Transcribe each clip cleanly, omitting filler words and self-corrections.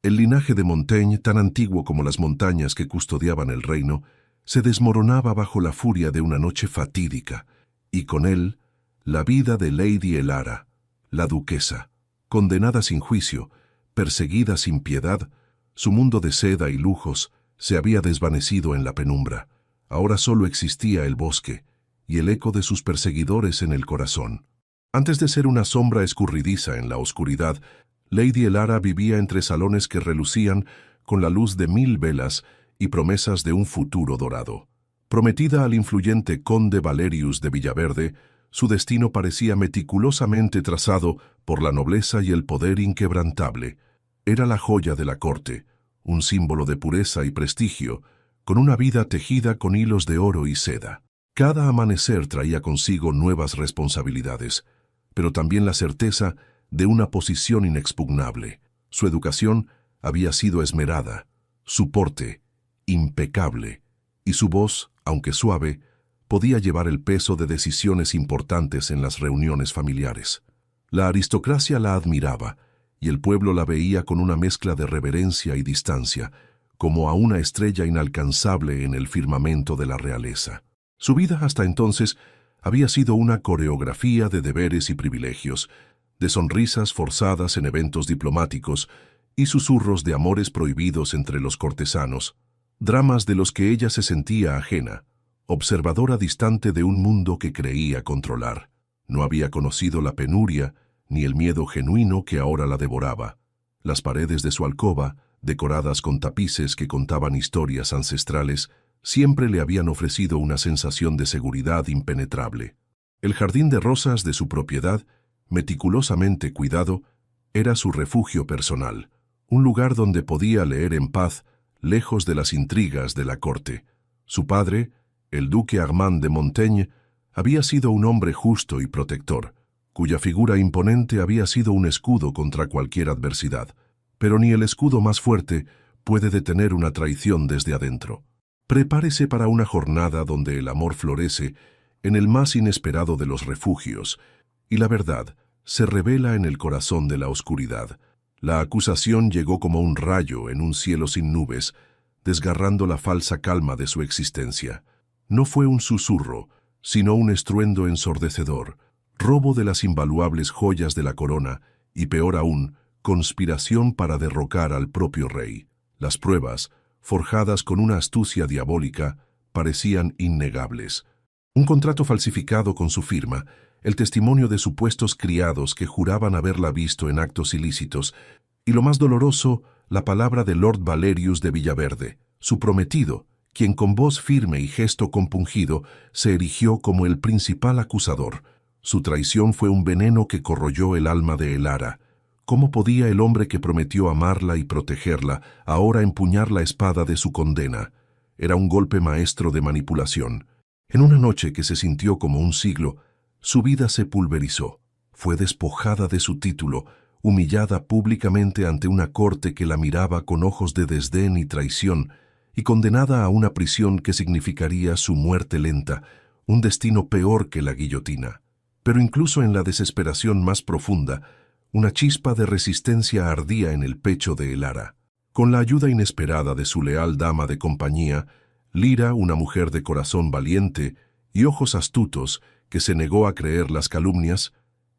El linaje de Montaigne, tan antiguo como las montañas que custodiaban el reino, se desmoronaba bajo la furia de una noche fatídica, y con él, la vida de Lady Elara, la duquesa, condenada sin juicio, perseguida sin piedad. Su mundo de seda y lujos se había desvanecido en la penumbra. Ahora solo existía el bosque y el eco de sus perseguidores en el corazón. Antes de ser una sombra escurridiza en la oscuridad, Lady Elara vivía entre salones que relucían con la luz de 1000 velas y promesas de un futuro dorado. Prometida al influyente conde Valerius de Villaverde, su destino parecía meticulosamente trazado por la nobleza y el poder inquebrantable. Era la joya de la corte, un símbolo de pureza y prestigio, con una vida tejida con hilos de oro y seda. Cada amanecer traía consigo nuevas responsabilidades, pero también la certeza de una posición inexpugnable. Su educación había sido esmerada, su porte impecable, y su voz, aunque suave, podía llevar el peso de decisiones importantes en las reuniones familiares. La aristocracia la admiraba, y el pueblo la veía con una mezcla de reverencia y distancia, como a una estrella inalcanzable en el firmamento de la realeza. Su vida hasta entonces había sido una coreografía de deberes y privilegios, de sonrisas forzadas en eventos diplomáticos y susurros de amores prohibidos entre los cortesanos, dramas de los que ella se sentía ajena, observadora distante de un mundo que creía controlar. No había conocido la penuria ni el miedo genuino que ahora la devoraba. Las paredes de su alcoba, decoradas con tapices que contaban historias ancestrales, siempre le habían ofrecido una sensación de seguridad impenetrable. El jardín de rosas de su propiedad, meticulosamente cuidado, era su refugio personal, un lugar donde podía leer en paz, lejos de las intrigas de la corte. Su padre, el duque Armand de Montaigne, había sido un hombre justo y protector, cuya figura imponente había sido un escudo contra cualquier adversidad. Pero ni el escudo más fuerte puede detener una traición desde adentro. Prepárese para una jornada donde el amor florece en el más inesperado de los refugios, y la verdad se revela en el corazón de la oscuridad. La acusación llegó como un rayo en un cielo sin nubes, desgarrando la falsa calma de su existencia. No fue un susurro, sino un estruendo ensordecedor, robo de las invaluables joyas de la corona y, peor aún, conspiración para derrocar al propio rey. Las pruebas, forjadas con una astucia diabólica, parecían innegables. Un contrato falsificado con su firma, el testimonio de supuestos criados que juraban haberla visto en actos ilícitos, y lo más doloroso, la palabra de Lord Valerius de Villaverde, su prometido, quien con voz firme y gesto compungido se erigió como el principal acusador. Su traición fue un veneno que corroyó el alma de Elara. ¿Cómo podía el hombre que prometió amarla y protegerla ahora empuñar la espada de su condena? Era un golpe maestro de manipulación. En una noche que se sintió como un siglo, su vida se pulverizó. Fue despojada de su título, humillada públicamente ante una corte que la miraba con ojos de desdén y traición, y condenada a una prisión que significaría su muerte lenta, un destino peor que la guillotina. Pero incluso en la desesperación más profunda, una chispa de resistencia ardía en el pecho de Elara. Con la ayuda inesperada de su leal dama de compañía, Lyra, una mujer de corazón valiente y ojos astutos que se negó a creer las calumnias,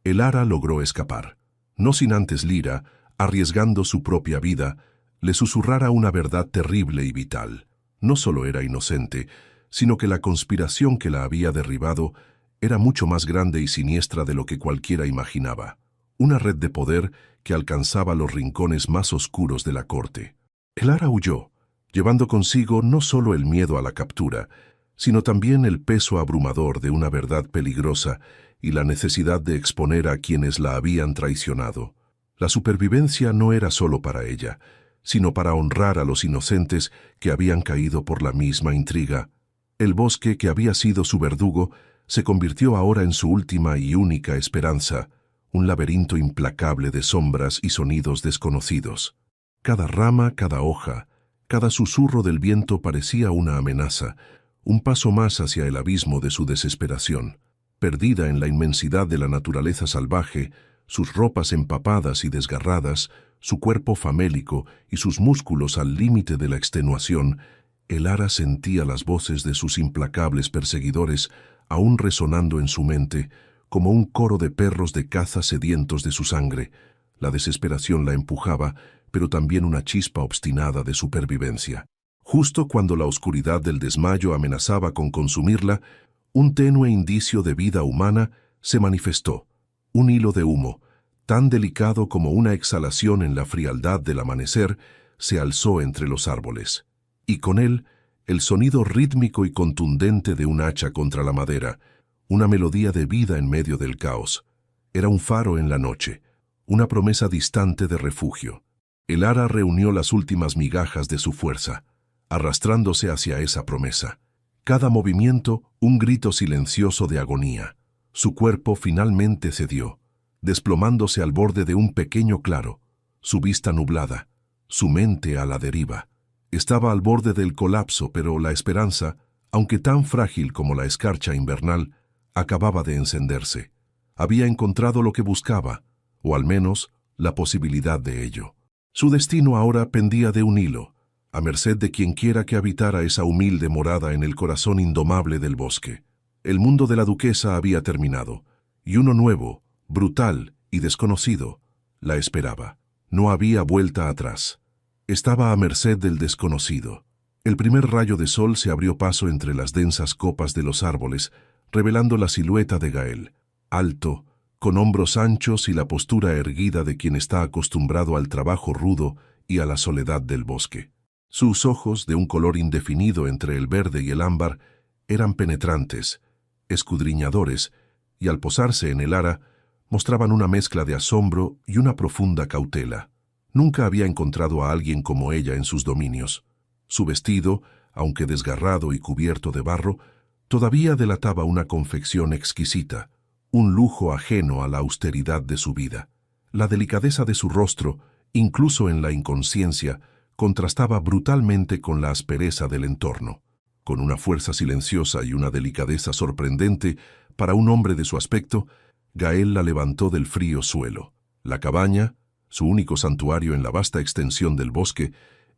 Elara logró escapar. No sin antes Lyra, arriesgando su propia vida, le susurrara una verdad terrible y vital. No solo era inocente, sino que la conspiración que la había derribado era mucho más grande y siniestra de lo que cualquiera imaginaba. Una red de poder que alcanzaba los rincones más oscuros de la corte. Elara huyó, llevando consigo no solo el miedo a la captura, sino también el peso abrumador de una verdad peligrosa y la necesidad de exponer a quienes la habían traicionado. La supervivencia no era solo para ella, sino para honrar a los inocentes que habían caído por la misma intriga. El bosque que había sido su verdugo se convirtió ahora en su última y única esperanza, un laberinto implacable de sombras y sonidos desconocidos. Cada rama, cada hoja, cada susurro del viento parecía una amenaza, un paso más hacia el abismo de su desesperación. Perdida en la inmensidad de la naturaleza salvaje, sus ropas empapadas y desgarradas, su cuerpo famélico y sus músculos al límite de la extenuación, Elara sentía las voces de sus implacables perseguidores aún resonando en su mente, como un coro de perros de caza sedientos de su sangre. La desesperación la empujaba, pero también una chispa obstinada de supervivencia. Justo cuando la oscuridad del desmayo amenazaba con consumirla, un tenue indicio de vida humana se manifestó. Un hilo de humo, tan delicado como una exhalación en la frialdad del amanecer, se alzó entre los árboles. Y con él, el sonido rítmico y contundente de un hacha contra la madera, una melodía de vida en medio del caos. Era un faro en la noche, una promesa distante de refugio. Elara reunió las últimas migajas de su fuerza, arrastrándose hacia esa promesa. Cada movimiento, un grito silencioso de agonía. Su cuerpo finalmente cedió, desplomándose al borde de un pequeño claro, su vista nublada, su mente a la deriva. Estaba al borde del colapso, pero la esperanza, aunque tan frágil como la escarcha invernal, acababa de encenderse. Había encontrado lo que buscaba, o al menos la posibilidad de ello. Su destino ahora pendía de un hilo, a merced de quienquiera que habitara esa humilde morada en el corazón indomable del bosque. El mundo de la duquesa había terminado, y uno nuevo, brutal y desconocido, la esperaba. No había vuelta atrás. Estaba a merced del desconocido. El primer rayo de sol se abrió paso entre las densas copas de los árboles, revelando la silueta de Gael, alto, con hombros anchos y la postura erguida de quien está acostumbrado al trabajo rudo y a la soledad del bosque. Sus ojos, de un color indefinido entre el verde y el ámbar, eran penetrantes, escudriñadores, y al posarse en Elara, mostraban una mezcla de asombro y una profunda cautela. Nunca había encontrado a alguien como ella en sus dominios. Su vestido, aunque desgarrado y cubierto de barro, todavía delataba una confección exquisita, un lujo ajeno a la austeridad de su vida. La delicadeza de su rostro, incluso en la inconsciencia, contrastaba brutalmente con la aspereza del entorno. Con una fuerza silenciosa y una delicadeza sorprendente para un hombre de su aspecto, Gael la levantó del frío suelo. La cabaña, su único santuario en la vasta extensión del bosque,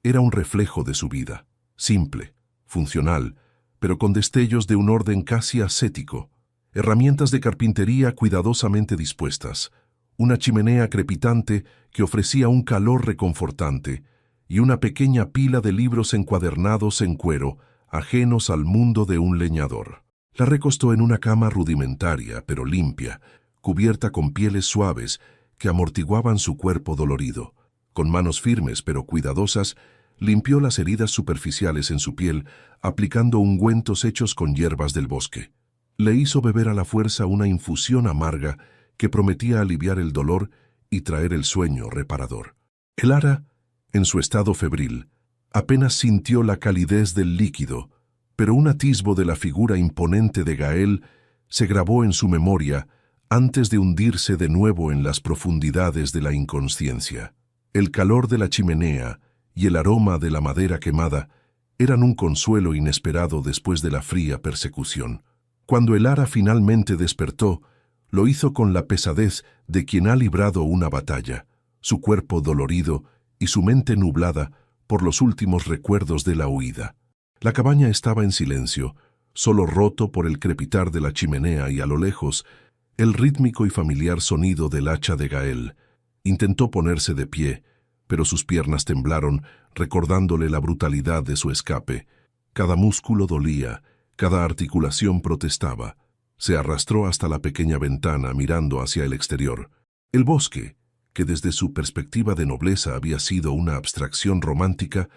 era un reflejo de su vida, simple, funcional, pero con destellos de un orden casi ascético. Herramientas de carpintería cuidadosamente dispuestas, una chimenea crepitante que ofrecía un calor reconfortante, y una pequeña pila de libros encuadernados en cuero, ajenos al mundo de un leñador. La recostó en una cama rudimentaria, pero limpia, cubierta con pieles suaves que amortiguaban su cuerpo dolorido. Con manos firmes pero cuidadosas, limpió las heridas superficiales en su piel, aplicando ungüentos hechos con hierbas del bosque. Le hizo beber a la fuerza una infusión amarga que prometía aliviar el dolor y traer el sueño reparador. Elara, en su estado febril, apenas sintió la calidez del líquido, pero un atisbo de la figura imponente de Gael se grabó en su memoria antes de hundirse de nuevo en las profundidades de la inconsciencia. El calor de la chimenea y el aroma de la madera quemada eran un consuelo inesperado después de la fría persecución. Cuando Elara finalmente despertó, lo hizo con la pesadez de quien ha librado una batalla, su cuerpo dolorido y su mente nublada por los últimos recuerdos de la huida. La cabaña estaba en silencio, solo roto por el crepitar de la chimenea y a lo lejos, el rítmico y familiar sonido del hacha de Gael. Intentó ponerse de pie, pero sus piernas temblaron, recordándole la brutalidad de su escape. Cada músculo dolía, cada articulación protestaba. Se arrastró hasta la pequeña ventana, mirando hacia el exterior. El bosque, que desde su perspectiva de nobleza había sido una abstracción romántica,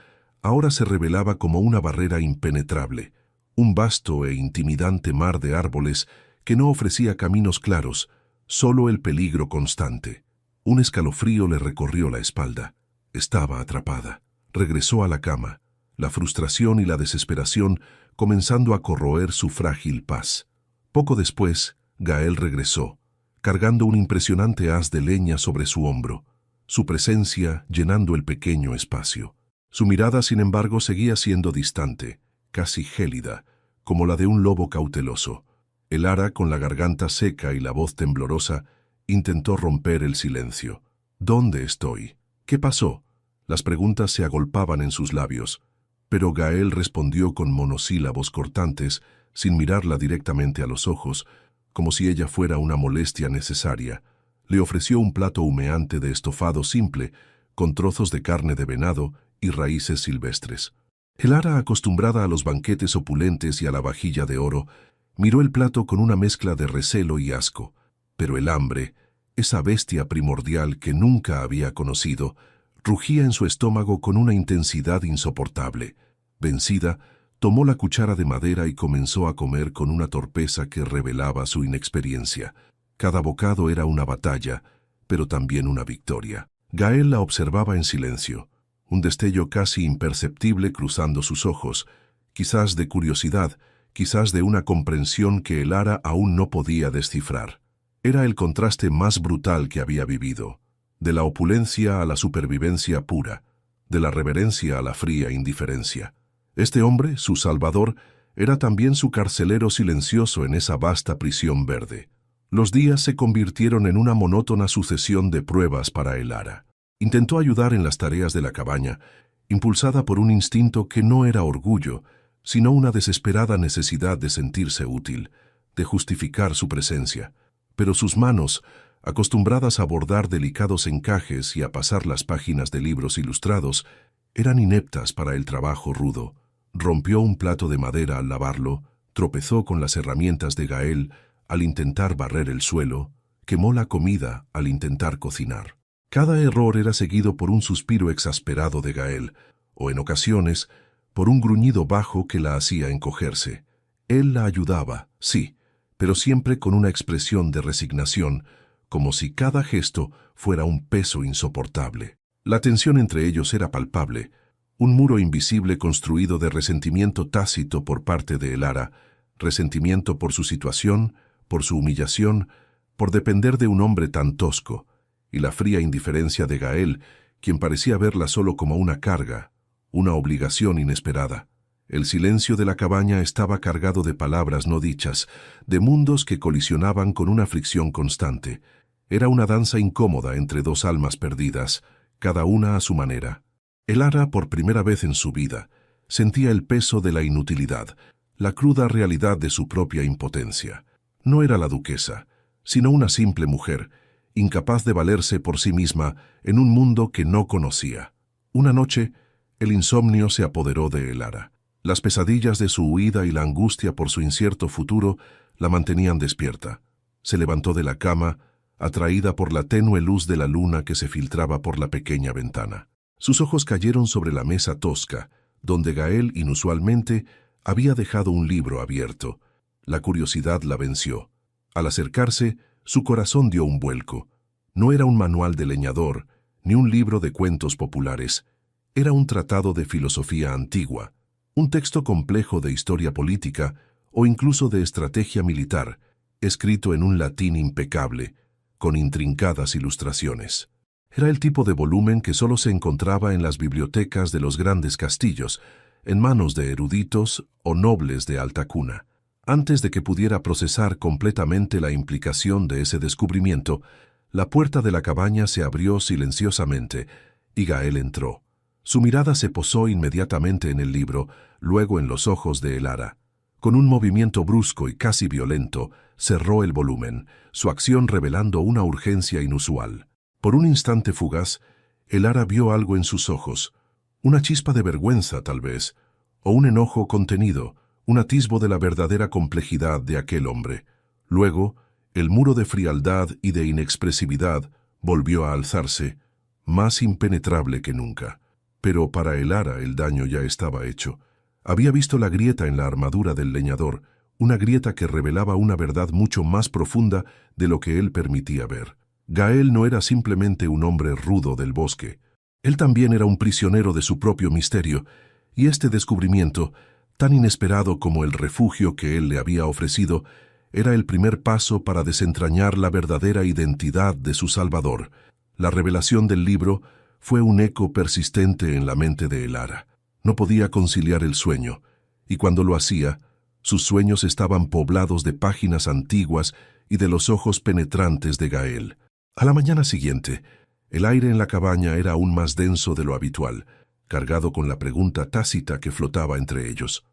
ahora se revelaba como una barrera impenetrable, un vasto e intimidante mar de árboles que no ofrecía caminos claros, solo el peligro constante. Un escalofrío le recorrió la espalda. Estaba atrapada. Regresó a la cama, la frustración y la desesperación comenzando a corroer su frágil paz. Poco después, Gael regresó, cargando un impresionante haz de leña sobre su hombro, su presencia llenando el pequeño espacio. Su mirada, sin embargo, seguía siendo distante, casi gélida, como la de un lobo cauteloso. Elara, con la garganta seca y la voz temblorosa, Intentó romper el silencio. ¿Dónde estoy? ¿Qué pasó? Las preguntas se agolpaban en sus labios, pero Gael respondió con monosílabos cortantes, sin mirarla directamente a los ojos, como si ella fuera una molestia necesaria. Le ofreció un plato humeante de estofado simple, con trozos de carne de venado y raíces silvestres. Elara, acostumbrada a los banquetes opulentes y a la vajilla de oro, miró el plato con una mezcla de recelo y asco, pero el hambre, esa bestia primordial que nunca había conocido, rugía en su estómago con una intensidad insoportable. Vencida, tomó la cuchara de madera y comenzó a comer con una torpeza que revelaba su inexperiencia. Cada bocado era una batalla, pero también una victoria. Gael la observaba en silencio, un destello casi imperceptible cruzando sus ojos, quizás de curiosidad, quizás de una comprensión que Elara aún no podía descifrar. Era el contraste más brutal que había vivido, de la opulencia a la supervivencia pura, de la reverencia a la fría indiferencia. Este hombre, su salvador, era también su carcelero silencioso en esa vasta prisión verde. Los días se convirtieron en una monótona sucesión de pruebas para Elara. Intentó ayudar en las tareas de la cabaña, impulsada por un instinto que no era orgullo, sino una desesperada necesidad de sentirse útil, de justificar su presencia. Pero sus manos, acostumbradas a bordar delicados encajes y a pasar las páginas de libros ilustrados, eran ineptas para el trabajo rudo. Rompió un plato de madera al lavarlo, tropezó con las herramientas de Gael al intentar barrer el suelo, quemó la comida al intentar cocinar. Cada error era seguido por un suspiro exasperado de Gael, o en ocasiones, por un gruñido bajo que la hacía encogerse. Él la ayudaba, sí, pero siempre con una expresión de resignación, como si cada gesto fuera un peso insoportable. La tensión entre ellos era palpable, un muro invisible construido de resentimiento tácito por parte de Elara, resentimiento por su situación, por su humillación, por depender de un hombre tan tosco, y la fría indiferencia de Gael, quien parecía verla solo como una carga, una obligación inesperada. El silencio de la cabaña estaba cargado de palabras no dichas, de mundos que colisionaban con una fricción constante. Era una danza incómoda entre dos almas perdidas, cada una a su manera. Elara, por primera vez en su vida, sentía el peso de la inutilidad, la cruda realidad de su propia impotencia. No era la duquesa, sino una simple mujer, incapaz de valerse por sí misma en un mundo que no conocía. Una noche, el insomnio se apoderó de Elara. Las pesadillas de su huida y la angustia por su incierto futuro la mantenían despierta. Se levantó de la cama, atraída por la tenue luz de la luna que se filtraba por la pequeña ventana. Sus ojos cayeron sobre la mesa tosca, donde Gael, inusualmente, había dejado un libro abierto. La curiosidad la venció. Al acercarse, su corazón dio un vuelco. No era un manual de leñador, ni un libro de cuentos populares. Era un tratado de filosofía antigua, un texto complejo de historia política o incluso de estrategia militar, escrito en un latín impecable, con intrincadas ilustraciones. Era el tipo de volumen que solo se encontraba en las bibliotecas de los grandes castillos, en manos de eruditos o nobles de alta cuna. Antes de que pudiera procesar completamente la implicación de ese descubrimiento, la puerta de la cabaña se abrió silenciosamente y Gael entró. Su mirada se posó inmediatamente en el libro, luego en los ojos de Elara. Con un movimiento brusco y casi violento, cerró el volumen, su acción revelando una urgencia inusual. Por un instante fugaz, Elara vio algo en sus ojos, una chispa de vergüenza tal vez, o un enojo contenido, un atisbo de la verdadera complejidad de aquel hombre. Luego, el muro de frialdad y de inexpresividad volvió a alzarse, más impenetrable que nunca. Pero para Elara el daño ya estaba hecho. Había visto la grieta en la armadura del leñador, una grieta que revelaba una verdad mucho más profunda de lo que él permitía ver. Gael no era simplemente un hombre rudo del bosque. Él también era un prisionero de su propio misterio, y este descubrimiento, tan inesperado como el refugio que él le había ofrecido, era el primer paso para desentrañar la verdadera identidad de su salvador. La revelación del libro fue un eco persistente en la mente de Elara. No podía conciliar el sueño, y cuando lo hacía, Sus sueños estaban poblados de páginas antiguas y de los ojos penetrantes de Gael. A la mañana siguiente, el aire en la cabaña era aún más denso de lo habitual, cargado con la pregunta tácita que flotaba entre ellos.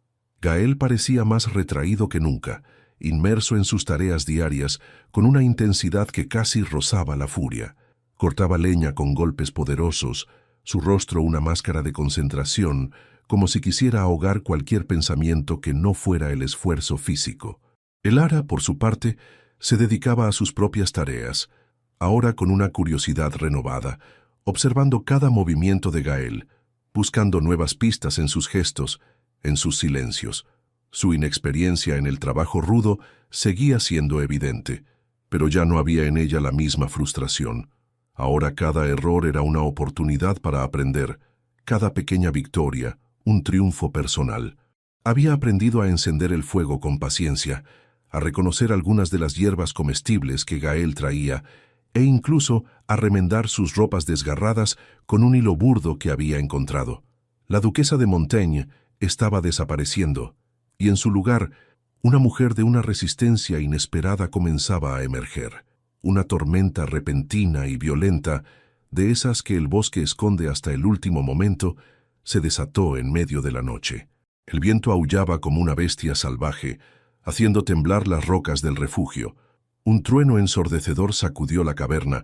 Gael parecía más retraído que nunca, inmerso en sus tareas diarias, con una intensidad que casi rozaba la furia. Cortaba leña con golpes poderosos, su rostro una máscara de concentración, como si quisiera ahogar cualquier pensamiento que no fuera el esfuerzo físico. Elara, por su parte, se dedicaba a sus propias tareas, ahora con una curiosidad renovada, observando cada movimiento de Gael, buscando nuevas pistas en sus gestos, en sus silencios. Su inexperiencia en el trabajo rudo seguía siendo evidente, pero ya no había en ella la misma frustración. Ahora cada error era una oportunidad para aprender, cada pequeña victoria, un triunfo personal. Había aprendido a encender el fuego con paciencia, a reconocer algunas de las hierbas comestibles que Gael traía, e incluso a remendar sus ropas desgarradas con un hilo burdo que había encontrado. La duquesa de Montaigne estaba desapareciendo, y en su lugar, una mujer de una resistencia inesperada comenzaba a emerger. Una tormenta repentina y violenta, de esas que el bosque esconde hasta el último momento, se desató en medio de la noche. El viento aullaba como una bestia salvaje, haciendo temblar las rocas del refugio. Un trueno ensordecedor sacudió la caverna,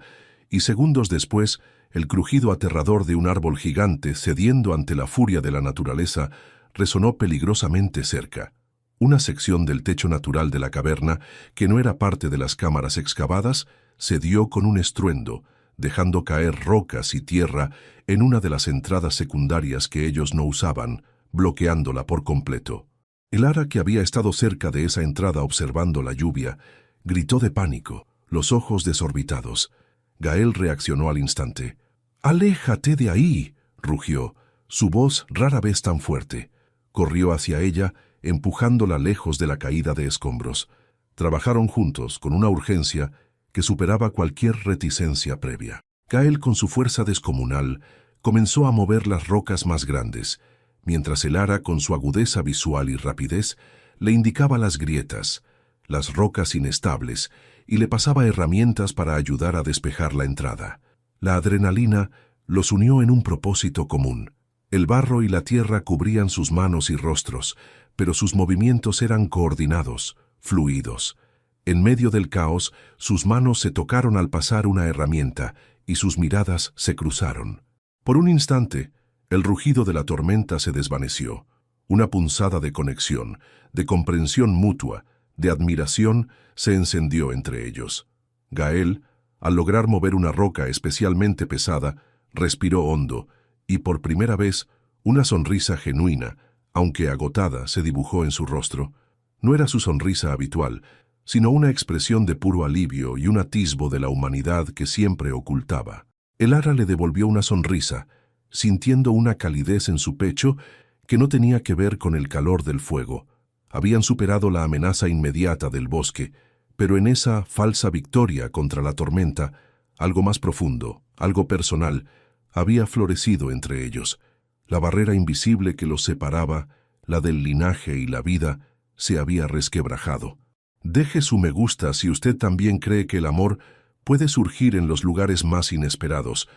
y segundos después, el crujido aterrador de un árbol gigante cediendo ante la furia de la naturaleza resonó peligrosamente cerca. Una sección del techo natural de la caverna, que no era parte de las cámaras excavadas, cedió con un estruendo, dejando caer rocas y tierra en una de las entradas secundarias que ellos no usaban, bloqueándola por completo. Elara, que había estado cerca de esa entrada observando la lluvia, gritó de pánico, los ojos desorbitados. Gael reaccionó al instante. «¡Aléjate de ahí!», rugió, su voz rara vez tan fuerte. Corrió hacia ella, empujándola lejos de la caída de escombros. Trabajaron juntos, con una urgencia que superaba cualquier reticencia previa. Gael, con su fuerza descomunal, comenzó a mover las rocas más grandes, mientras Elara, con su agudeza visual y rapidez, le indicaba las grietas, las rocas inestables, y le pasaba herramientas para ayudar a despejar la entrada. La adrenalina los unió en un propósito común. El barro y la tierra cubrían sus manos y rostros, pero sus movimientos eran coordinados, fluidos. En medio del caos, sus manos se tocaron al pasar una herramienta y sus miradas se cruzaron. Por un instante, el rugido de la tormenta se desvaneció. Una punzada de conexión, de comprensión mutua, de admiración, se encendió entre ellos. Gael, al lograr mover una roca especialmente pesada, respiró hondo, y por primera vez, una sonrisa genuina, aunque agotada, se dibujó en su rostro. No era su sonrisa habitual, sino una expresión de puro alivio y un atisbo de la humanidad que siempre ocultaba. Elara le devolvió una sonrisa, sintiendo una calidez en su pecho que no tenía que ver con el calor del fuego. Habían superado la amenaza inmediata del bosque, pero en esa falsa victoria contra la tormenta, algo más profundo, algo personal, había florecido entre ellos. La barrera invisible que los separaba, la del linaje y la vida, se había resquebrajado. Deje su me gusta si usted también cree que el amor puede surgir en los lugares más inesperados,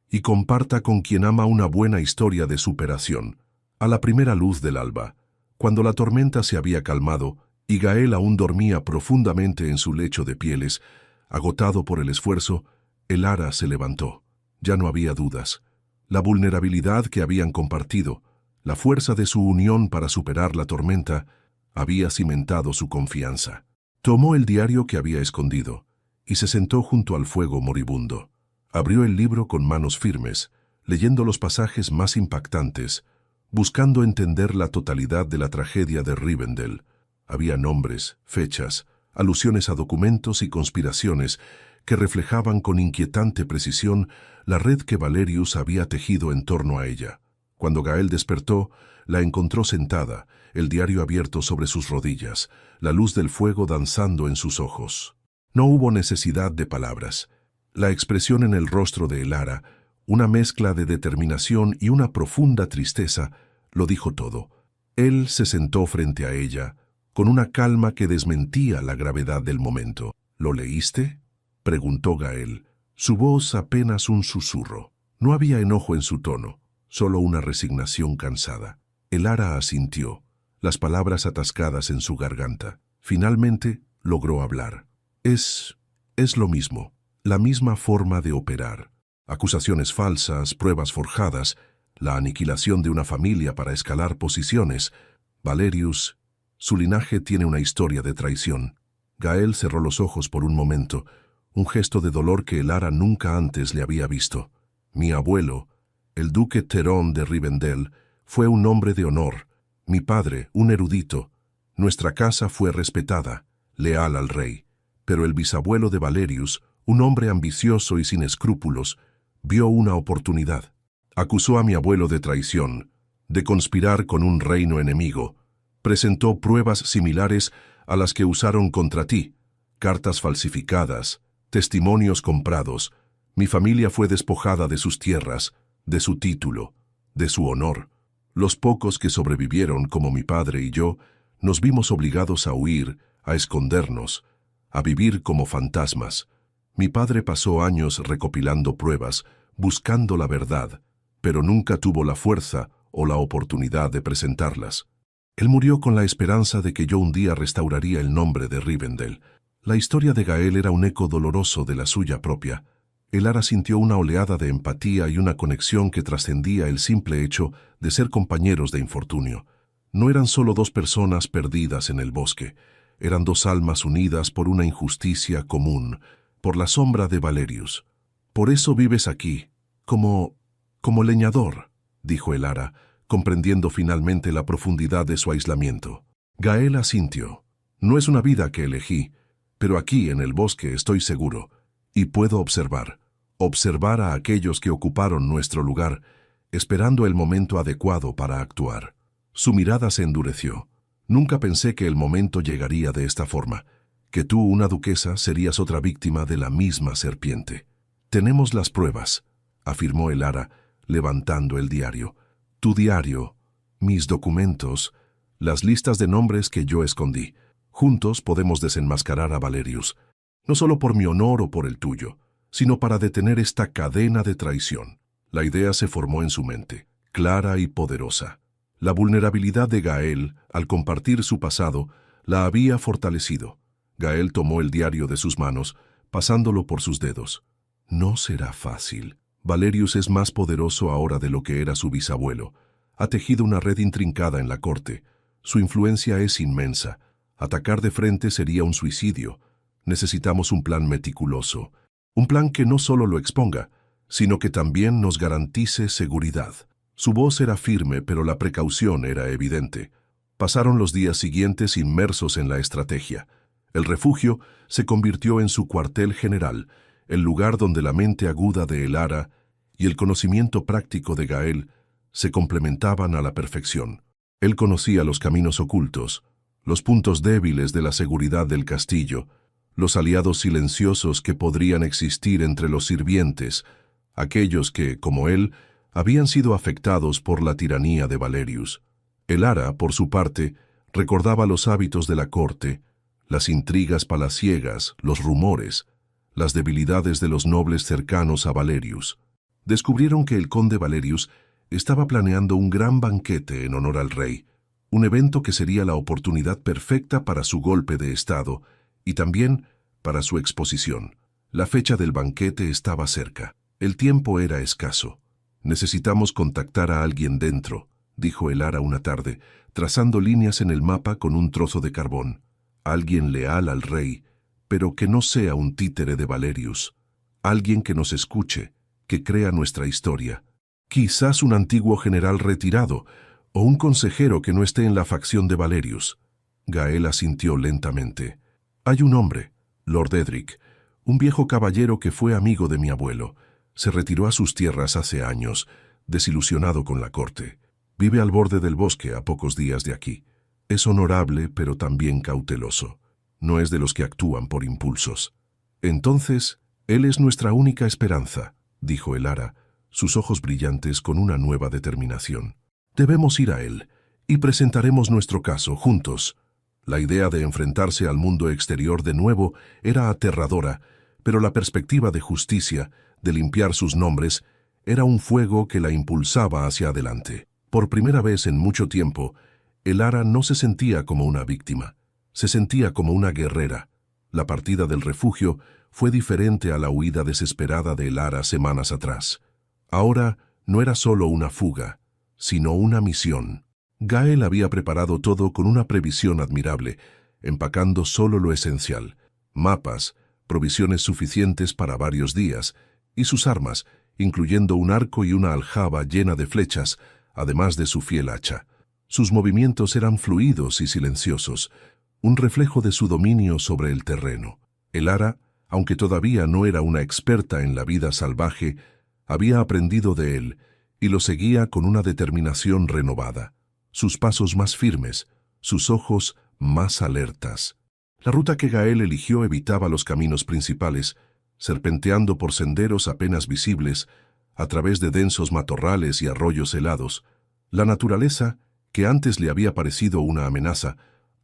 y comparta con quien ama una buena historia de superación. A la primera luz del alba, cuando la tormenta se había calmado y Gael aún dormía profundamente en su lecho de pieles, agotado por el esfuerzo, Elara se levantó. Ya no había dudas. La vulnerabilidad que habían compartido, la fuerza de su unión para superar la tormenta, había cimentado su confianza. Tomó el diario que había escondido y se sentó junto al fuego moribundo. Abrió el libro con manos firmes, leyendo los pasajes más impactantes, buscando entender la totalidad de la tragedia de Rivendell. Había nombres, fechas, alusiones a documentos y conspiraciones que reflejaban con inquietante precisión la red que Valerius había tejido en torno a ella. Cuando Gael despertó, la encontró sentada, el diario abierto sobre sus rodillas, la luz del fuego danzando en sus ojos. No hubo necesidad de palabras. La expresión en el rostro de Elara, una mezcla de determinación y una profunda tristeza, lo dijo todo. Él se sentó frente a ella, con una calma que desmentía la gravedad del momento. ¿Lo leíste?, preguntó Gael, su voz apenas un susurro. No había enojo en su tono, solo una resignación cansada. Elara asintió, las palabras atascadas en su garganta. Finalmente logró hablar. Es lo mismo, la misma forma de operar. Acusaciones falsas, pruebas forjadas, la aniquilación de una familia para escalar posiciones. Valerius, su linaje tiene una historia de traición. Gael cerró los ojos por un momento, un gesto de dolor que Elara nunca antes le había visto. Mi abuelo, el duque Terón de Rivendell, fue un hombre de honor. Mi padre, un erudito. Nuestra casa fue respetada, leal al rey. Pero el bisabuelo de Valerius, un hombre ambicioso y sin escrúpulos, vio una oportunidad. Acusó a mi abuelo de traición, de conspirar con un reino enemigo. Presentó pruebas similares a las que usaron contra ti, cartas falsificadas, testimonios comprados. Mi familia fue despojada de sus tierras, de su título, de su honor. Los pocos que sobrevivieron, como mi padre y yo, nos vimos obligados a huir, a escondernos, a vivir como fantasmas. Mi padre pasó años recopilando pruebas, buscando la verdad, pero nunca tuvo la fuerza o la oportunidad de presentarlas. Él murió con la esperanza de que yo un día restauraría el nombre de Rivendell. La historia de Gael era un eco doloroso de la suya propia. Elara sintió una oleada de empatía y una conexión que trascendía el simple hecho de ser compañeros de infortunio. No eran solo dos personas perdidas en el bosque, eran dos almas unidas por una injusticia común, por la sombra de Valerius. Por eso vives aquí, como leñador, dijo Elara, comprendiendo finalmente la profundidad de su aislamiento. Gael asintió. No es una vida que elegí, pero aquí en el bosque estoy seguro, y puedo observar a aquellos que ocuparon nuestro lugar, esperando el momento adecuado para actuar. Su mirada se endureció. Nunca pensé que el momento llegaría de esta forma, que tú, una duquesa, serías otra víctima de la misma serpiente. Tenemos las pruebas, afirmó Elara, levantando el diario. Tu diario, mis documentos, las listas de nombres que yo escondí. Juntos podemos desenmascarar a Valerius, no solo por mi honor o por el tuyo, sino para detener esta cadena de traición. La idea se formó en su mente, clara y poderosa. La vulnerabilidad de Gael, al compartir su pasado, la había fortalecido. Gael tomó el diario de sus manos, pasándolo por sus dedos. No será fácil. Valerius es más poderoso ahora de lo que era su bisabuelo. Ha tejido una red intrincada en la corte. Su influencia es inmensa. Atacar de frente sería un suicidio. Necesitamos un plan meticuloso. Un plan que no solo lo exponga, sino que también nos garantice seguridad. Su voz era firme, pero la precaución era evidente. Pasaron los días siguientes inmersos en la estrategia. El refugio se convirtió en su cuartel general, el lugar donde la mente aguda de Elara y el conocimiento práctico de Gael se complementaban a la perfección. Él conocía los caminos ocultos, los puntos débiles de la seguridad del castillo, los aliados silenciosos que podrían existir entre los sirvientes, aquellos que, como él, habían sido afectados por la tiranía de Valerius. Elara, por su parte, recordaba los hábitos de la corte, las intrigas palaciegas, los rumores, las debilidades de los nobles cercanos a Valerius. Descubrieron que el conde Valerius estaba planeando un gran banquete en honor al rey, un evento que sería la oportunidad perfecta para su golpe de estado y también para su exposición. La fecha del banquete estaba cerca. El tiempo era escaso. Necesitamos contactar a alguien dentro, dijo Elara una tarde, trazando líneas en el mapa con un trozo de carbón. Alguien leal al rey, pero que no sea un títere de Valerius. Alguien que nos escuche, que crea nuestra historia. Quizás un antiguo general retirado, o un consejero que no esté en la facción de Valerius. Gael asintió lentamente. Hay un hombre, Lord Edric, un viejo caballero que fue amigo de mi abuelo. Se retiró a sus tierras hace años, desilusionado con la corte. Vive al borde del bosque a pocos días de aquí. Es honorable, pero también cauteloso. No es de los que actúan por impulsos. Entonces, él es nuestra única esperanza, dijo Elara, sus ojos brillantes con una nueva determinación. Debemos ir a él, y presentaremos nuestro caso juntos. La idea de enfrentarse al mundo exterior de nuevo era aterradora, pero la perspectiva de justicia, de limpiar sus nombres, era un fuego que la impulsaba hacia adelante. Por primera vez en mucho tiempo, Elara no se sentía como una víctima, se sentía como una guerrera. La partida del refugio fue diferente a la huida desesperada de Elara semanas atrás. Ahora no era solo una fuga, sino una misión. Gael había preparado todo con una previsión admirable, empacando solo lo esencial: mapas, provisiones suficientes para varios días, y sus armas, incluyendo un arco y una aljaba llena de flechas, además de su fiel hacha. Sus movimientos eran fluidos y silenciosos, un reflejo de su dominio sobre el terreno. Elara, aunque todavía no era una experta en la vida salvaje, había aprendido de él y lo seguía con una determinación renovada. Sus pasos más firmes, sus ojos más alertas. La ruta que Gael eligió evitaba los caminos principales, serpenteando por senderos apenas visibles, a través de densos matorrales y arroyos helados. La naturaleza, que antes le había parecido una amenaza,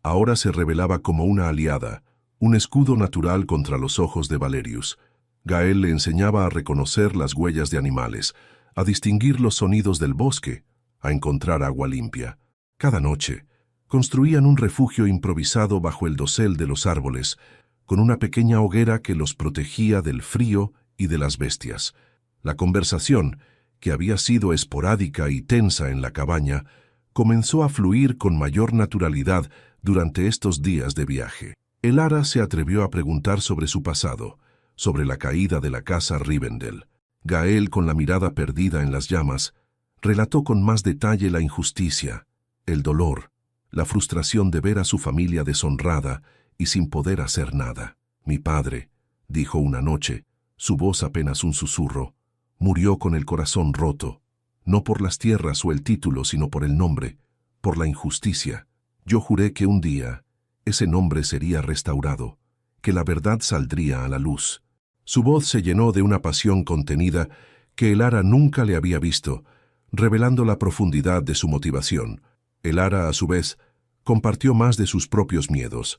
ahora se revelaba como una aliada, un escudo natural contra los ojos de Valerius. Gael le enseñaba a reconocer las huellas de animales, a distinguir los sonidos del bosque, a encontrar agua limpia. Cada noche, construían un refugio improvisado bajo el dosel de los árboles, con una pequeña hoguera que los protegía del frío y de las bestias. La conversación, que había sido esporádica y tensa en la cabaña, comenzó a fluir con mayor naturalidad durante estos días de viaje. Elara se atrevió a preguntar sobre su pasado, sobre la caída de la casa Rivendell. Gael, con la mirada perdida en las llamas, relató con más detalle la injusticia, el dolor, la frustración de ver a su familia deshonrada y sin poder hacer nada. «Mi padre», dijo una noche, su voz apenas un susurro, «murió con el corazón roto, no por las tierras o el título, sino por el nombre, por la injusticia. Yo juré que un día ese nombre sería restaurado, que la verdad saldría a la luz». Su voz se llenó de una pasión contenida que Elara nunca le había visto, revelando la profundidad de su motivación. Elara, a su vez, compartió más de sus propios miedos,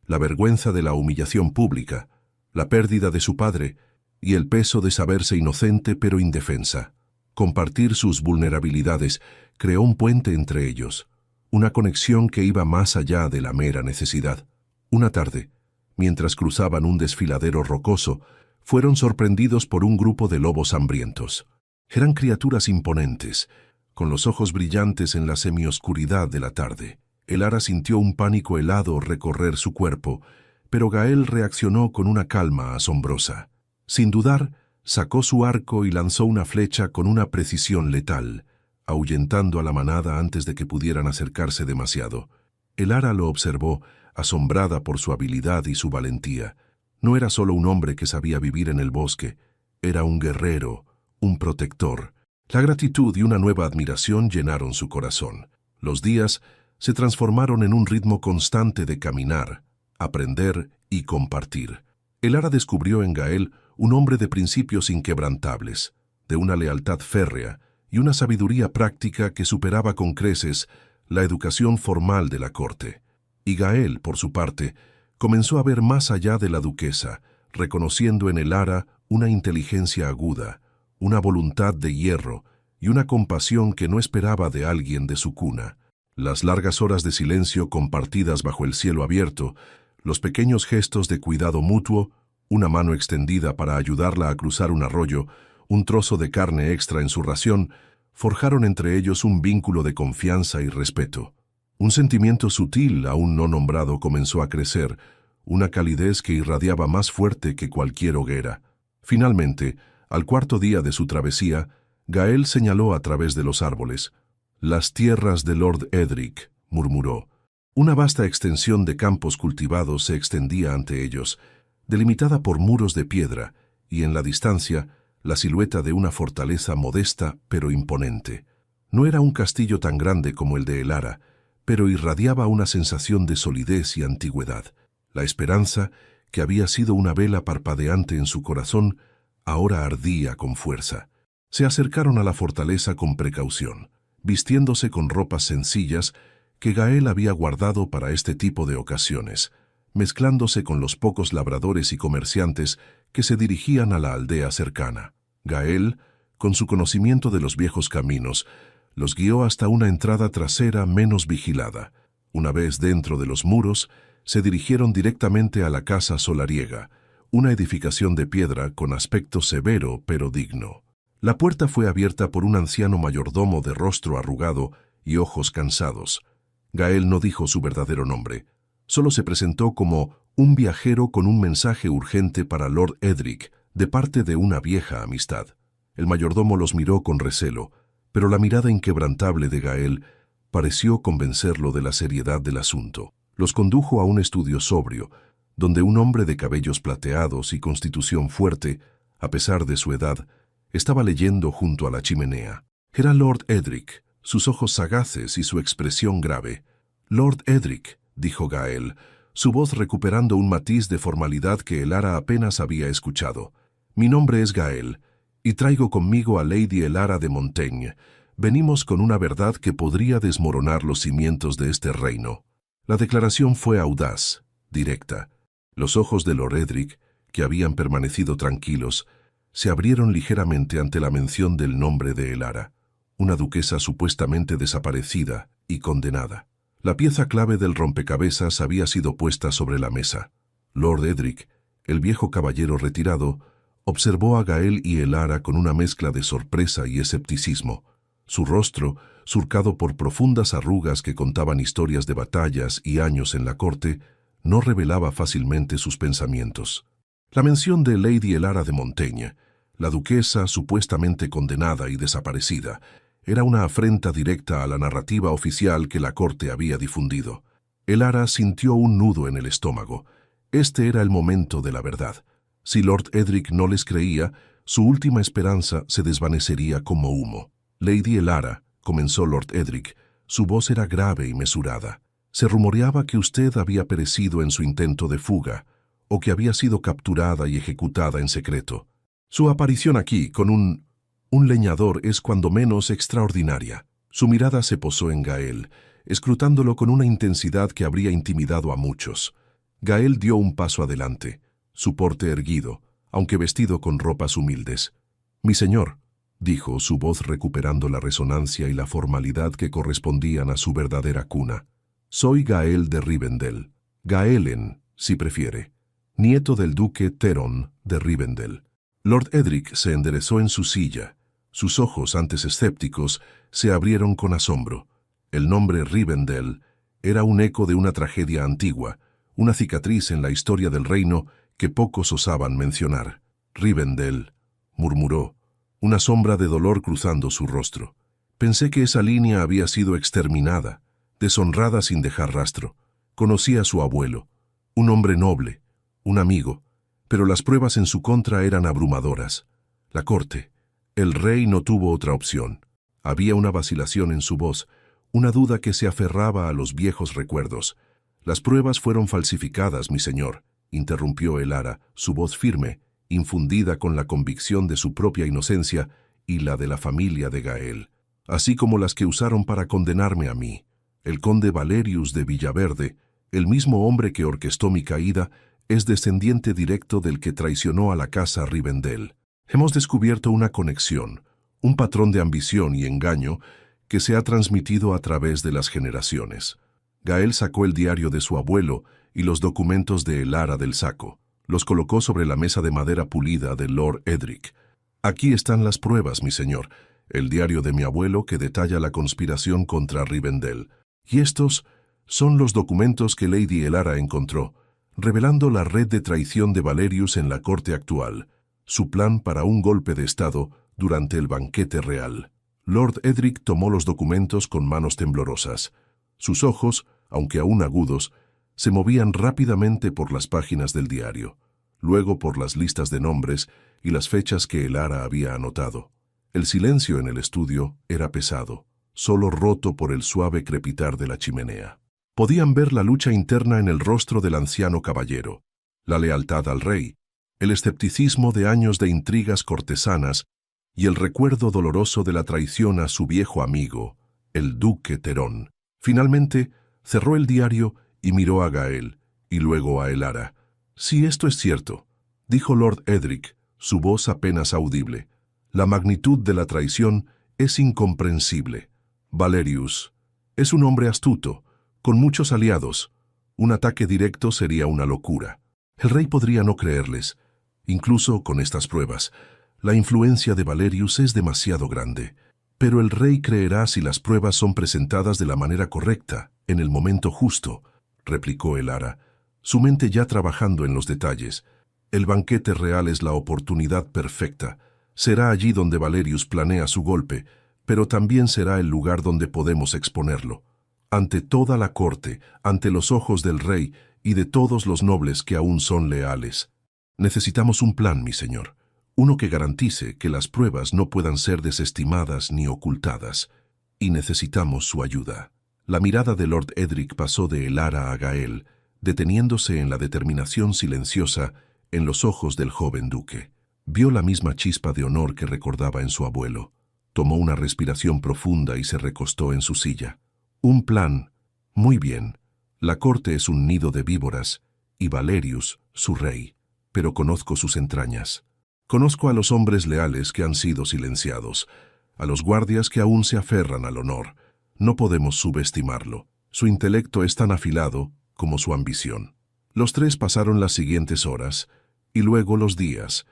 la vergüenza de la humillación pública, la pérdida de su padre y el peso de saberse inocente pero indefensa. Compartir sus vulnerabilidades creó un puente entre ellos, una conexión que iba más allá de la mera necesidad. Una tarde, mientras cruzaban un desfiladero rocoso, fueron sorprendidos por un grupo de lobos hambrientos. Eran criaturas imponentes, con los ojos brillantes en la semioscuridad de la tarde. Elara sintió un pánico helado recorrer su cuerpo, pero Gael reaccionó con una calma asombrosa. Sin dudar, sacó su arco y lanzó una flecha con una precisión letal, ahuyentando a la manada antes de que pudieran acercarse demasiado. Elara lo observó, asombrada por su habilidad y su valentía. No era solo un hombre que sabía vivir en el bosque, era un guerrero, un protector. La gratitud y una nueva admiración llenaron su corazón. Los días se transformaron en un ritmo constante de caminar, aprender y compartir. Elara descubrió en Gael un hombre de principios inquebrantables, de una lealtad férrea y una sabiduría práctica que superaba con creces la educación formal de la corte. Y Gael, por su parte, comenzó a ver más allá de la duquesa, reconociendo en Elara una inteligencia aguda, una voluntad de hierro y una compasión que no esperaba de alguien de su cuna. Las largas horas de silencio compartidas bajo el cielo abierto, los pequeños gestos de cuidado mutuo, una mano extendida para ayudarla a cruzar un arroyo, un trozo de carne extra en su ración, forjaron entre ellos un vínculo de confianza y respeto. Un sentimiento sutil, aún no nombrado, comenzó a crecer, una calidez que irradiaba más fuerte que cualquier hoguera. Finalmente, al cuarto día de su travesía, Gael señaló a través de los árboles. «Las tierras de Lord Edric», murmuró. Una vasta extensión de campos cultivados se extendía ante ellos, delimitada por muros de piedra, y en la distancia, la silueta de una fortaleza modesta pero imponente. No era un castillo tan grande como el de Elara, pero irradiaba una sensación de solidez y antigüedad. La esperanza, que había sido una vela parpadeante en su corazón, ahora ardía con fuerza. Se acercaron a la fortaleza con precaución, vistiéndose con ropas sencillas que Gael había guardado para este tipo de ocasiones, mezclándose con los pocos labradores y comerciantes que se dirigían a la aldea cercana. Gael, con su conocimiento de los viejos caminos, los guió hasta una entrada trasera menos vigilada. Una vez dentro de los muros, se dirigieron directamente a la casa solariega, una edificación de piedra con aspecto severo pero digno. La puerta fue abierta por un anciano mayordomo de rostro arrugado y ojos cansados. Gael no dijo su verdadero nombre. Solo se presentó como un viajero con un mensaje urgente para Lord Edric, de parte de una vieja amistad. El mayordomo los miró con recelo, pero la mirada inquebrantable de Gael pareció convencerlo de la seriedad del asunto. Los condujo a un estudio sobrio, donde un hombre de cabellos plateados y constitución fuerte, a pesar de su edad, estaba leyendo junto a la chimenea. Era Lord Edric, sus ojos sagaces y su expresión grave. «Lord Edric», dijo Gael, su voz recuperando un matiz de formalidad que Elara apenas había escuchado. «Mi nombre es Gael, y traigo conmigo a Lady Elara de Montaigne. Venimos con una verdad que podría desmoronar los cimientos de este reino». La declaración fue audaz, directa. Los ojos de Lord Edric, que habían permanecido tranquilos, se abrieron ligeramente ante la mención del nombre de Elara, una duquesa supuestamente desaparecida y condenada. La pieza clave del rompecabezas había sido puesta sobre la mesa. Lord Edric, el viejo caballero retirado, observó a Gael y Elara con una mezcla de sorpresa y escepticismo. Su rostro, surcado por profundas arrugas que contaban historias de batallas y años en la corte, no revelaba fácilmente sus pensamientos. La mención de Lady Elara de Montaigne, la duquesa supuestamente condenada y desaparecida, era una afrenta directa a la narrativa oficial que la corte había difundido. Elara sintió un nudo en el estómago. Este era el momento de la verdad. Si Lord Edric no les creía, su última esperanza se desvanecería como humo. «Lady Elara», comenzó Lord Edric, su voz era grave y mesurada. «Se rumoreaba que usted había perecido en su intento de fuga, o que había sido capturada y ejecutada en secreto. Su aparición aquí con un leñador es cuando menos extraordinaria». Su mirada se posó en Gael, escrutándolo con una intensidad que habría intimidado a muchos. Gael dio un paso adelante, su porte erguido, aunque vestido con ropas humildes. «Mi señor», dijo, su voz recuperando la resonancia y la formalidad que correspondían a su verdadera cuna. «Soy Gael de Rivendell, Gaelen, si prefiere, nieto del duque Theron de Rivendell». Lord Edric se enderezó en su silla. Sus ojos, antes escépticos, se abrieron con asombro. El nombre Rivendell era un eco de una tragedia antigua, una cicatriz en la historia del reino que pocos osaban mencionar. «Rivendell», murmuró, una sombra de dolor cruzando su rostro. «Pensé que esa línea había sido exterminada, deshonrada sin dejar rastro. Conocí a su abuelo, un hombre noble, un amigo, pero las pruebas en su contra eran abrumadoras. La corte, el rey no tuvo otra opción». Había una vacilación en su voz, una duda que se aferraba a los viejos recuerdos. «Las pruebas fueron falsificadas, mi señor», interrumpió Elara, su voz firme, infundida con la convicción de su propia inocencia y la de la familia de Gael, así como las que usaron para condenarme a mí. El conde Valerius de Villaverde, el mismo hombre que orquestó mi caída, es descendiente directo del que traicionó a la casa Rivendell. Hemos descubierto una conexión, un patrón de ambición y engaño que se ha transmitido a través de las generaciones. Gael sacó el diario de su abuelo y los documentos de Elara del saco. Los colocó sobre la mesa de madera pulida de Lord Edric. «Aquí están las pruebas, mi señor, el diario de mi abuelo que detalla la conspiración contra Rivendell. Y estos son los documentos que Lady Elara encontró, revelando la red de traición de Valerius en la corte actual, su plan para un golpe de estado durante el banquete real». Lord Edric tomó los documentos con manos temblorosas. Sus ojos, aunque aún agudos, se movían rápidamente por las páginas del diario, luego por las listas de nombres y las fechas que Elara había anotado. El silencio en el estudio era pesado, solo roto por el suave crepitar de la chimenea. Podían ver la lucha interna en el rostro del anciano caballero, la lealtad al rey, el escepticismo de años de intrigas cortesanas y el recuerdo doloroso de la traición a su viejo amigo, el duque Theron. Finalmente, cerró el diario y miró a Gael, y luego a Elara. «Si esto es cierto», dijo Lord Edric, su voz apenas audible. «La magnitud de la traición es incomprensible. Valerius es un hombre astuto, con muchos aliados. Un ataque directo sería una locura. El rey podría no creerles. Incluso con estas pruebas, la influencia de Valerius es demasiado grande. Pero el rey creerá si las pruebas son presentadas de la manera correcta, en el momento justo», replicó Elara, su mente ya trabajando en los detalles. «El banquete real es la oportunidad perfecta. Será allí donde Valerius planea su golpe, pero también será el lugar donde podemos exponerlo. Ante toda la corte, ante los ojos del rey y de todos los nobles que aún son leales. Necesitamos un plan, mi señor. Uno que garantice que las pruebas no puedan ser desestimadas ni ocultadas. Y necesitamos su ayuda». La mirada de Lord Edric pasó de Elara a Gael, deteniéndose en la determinación silenciosa en los ojos del joven duque. Vio la misma chispa de honor que recordaba en su abuelo. Tomó una respiración profunda y se recostó en su silla. «Un plan. Muy bien. La corte es un nido de víboras, y Valerius, su rey. Pero conozco sus entrañas. Conozco a los hombres leales que han sido silenciados, a los guardias que aún se aferran al honor. No podemos subestimarlo. Su intelecto es tan afilado como su ambición». Los tres pasaron las siguientes horas, y luego los días,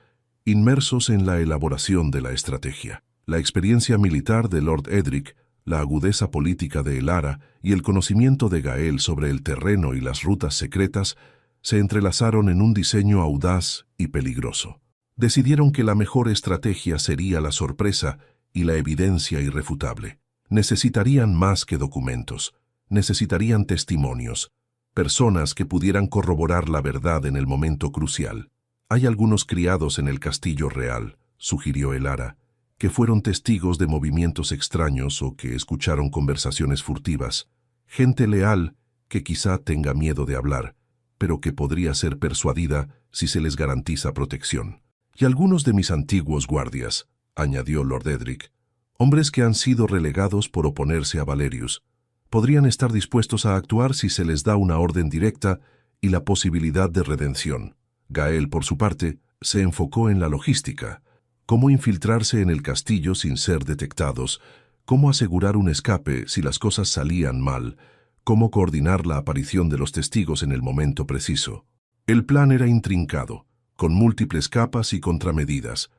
inmersos en la elaboración de la estrategia. La experiencia militar de Lord Edric, la agudeza política de Elara y el conocimiento de Gael sobre el terreno y las rutas secretas se entrelazaron en un diseño audaz y peligroso. Decidieron que la mejor estrategia sería la sorpresa y la evidencia irrefutable. Necesitarían más que documentos, necesitarían testimonios, personas que pudieran corroborar la verdad en el momento crucial. «Hay algunos criados en el castillo real», sugirió Elara, «que fueron testigos de movimientos extraños o que escucharon conversaciones furtivas. Gente leal que quizá tenga miedo de hablar, pero que podría ser persuadida si se les garantiza protección. Y algunos de mis antiguos guardias», añadió Lord Edric, «hombres que han sido relegados por oponerse a Valerius. Podrían estar dispuestos a actuar si se les da una orden directa y la posibilidad de redención». Gael, por su parte, se enfocó en la logística. Cómo infiltrarse en el castillo sin ser detectados, cómo asegurar un escape si las cosas salían mal, cómo coordinar la aparición de los testigos en el momento preciso. El plan era intrincado, con múltiples capas y contramedidas,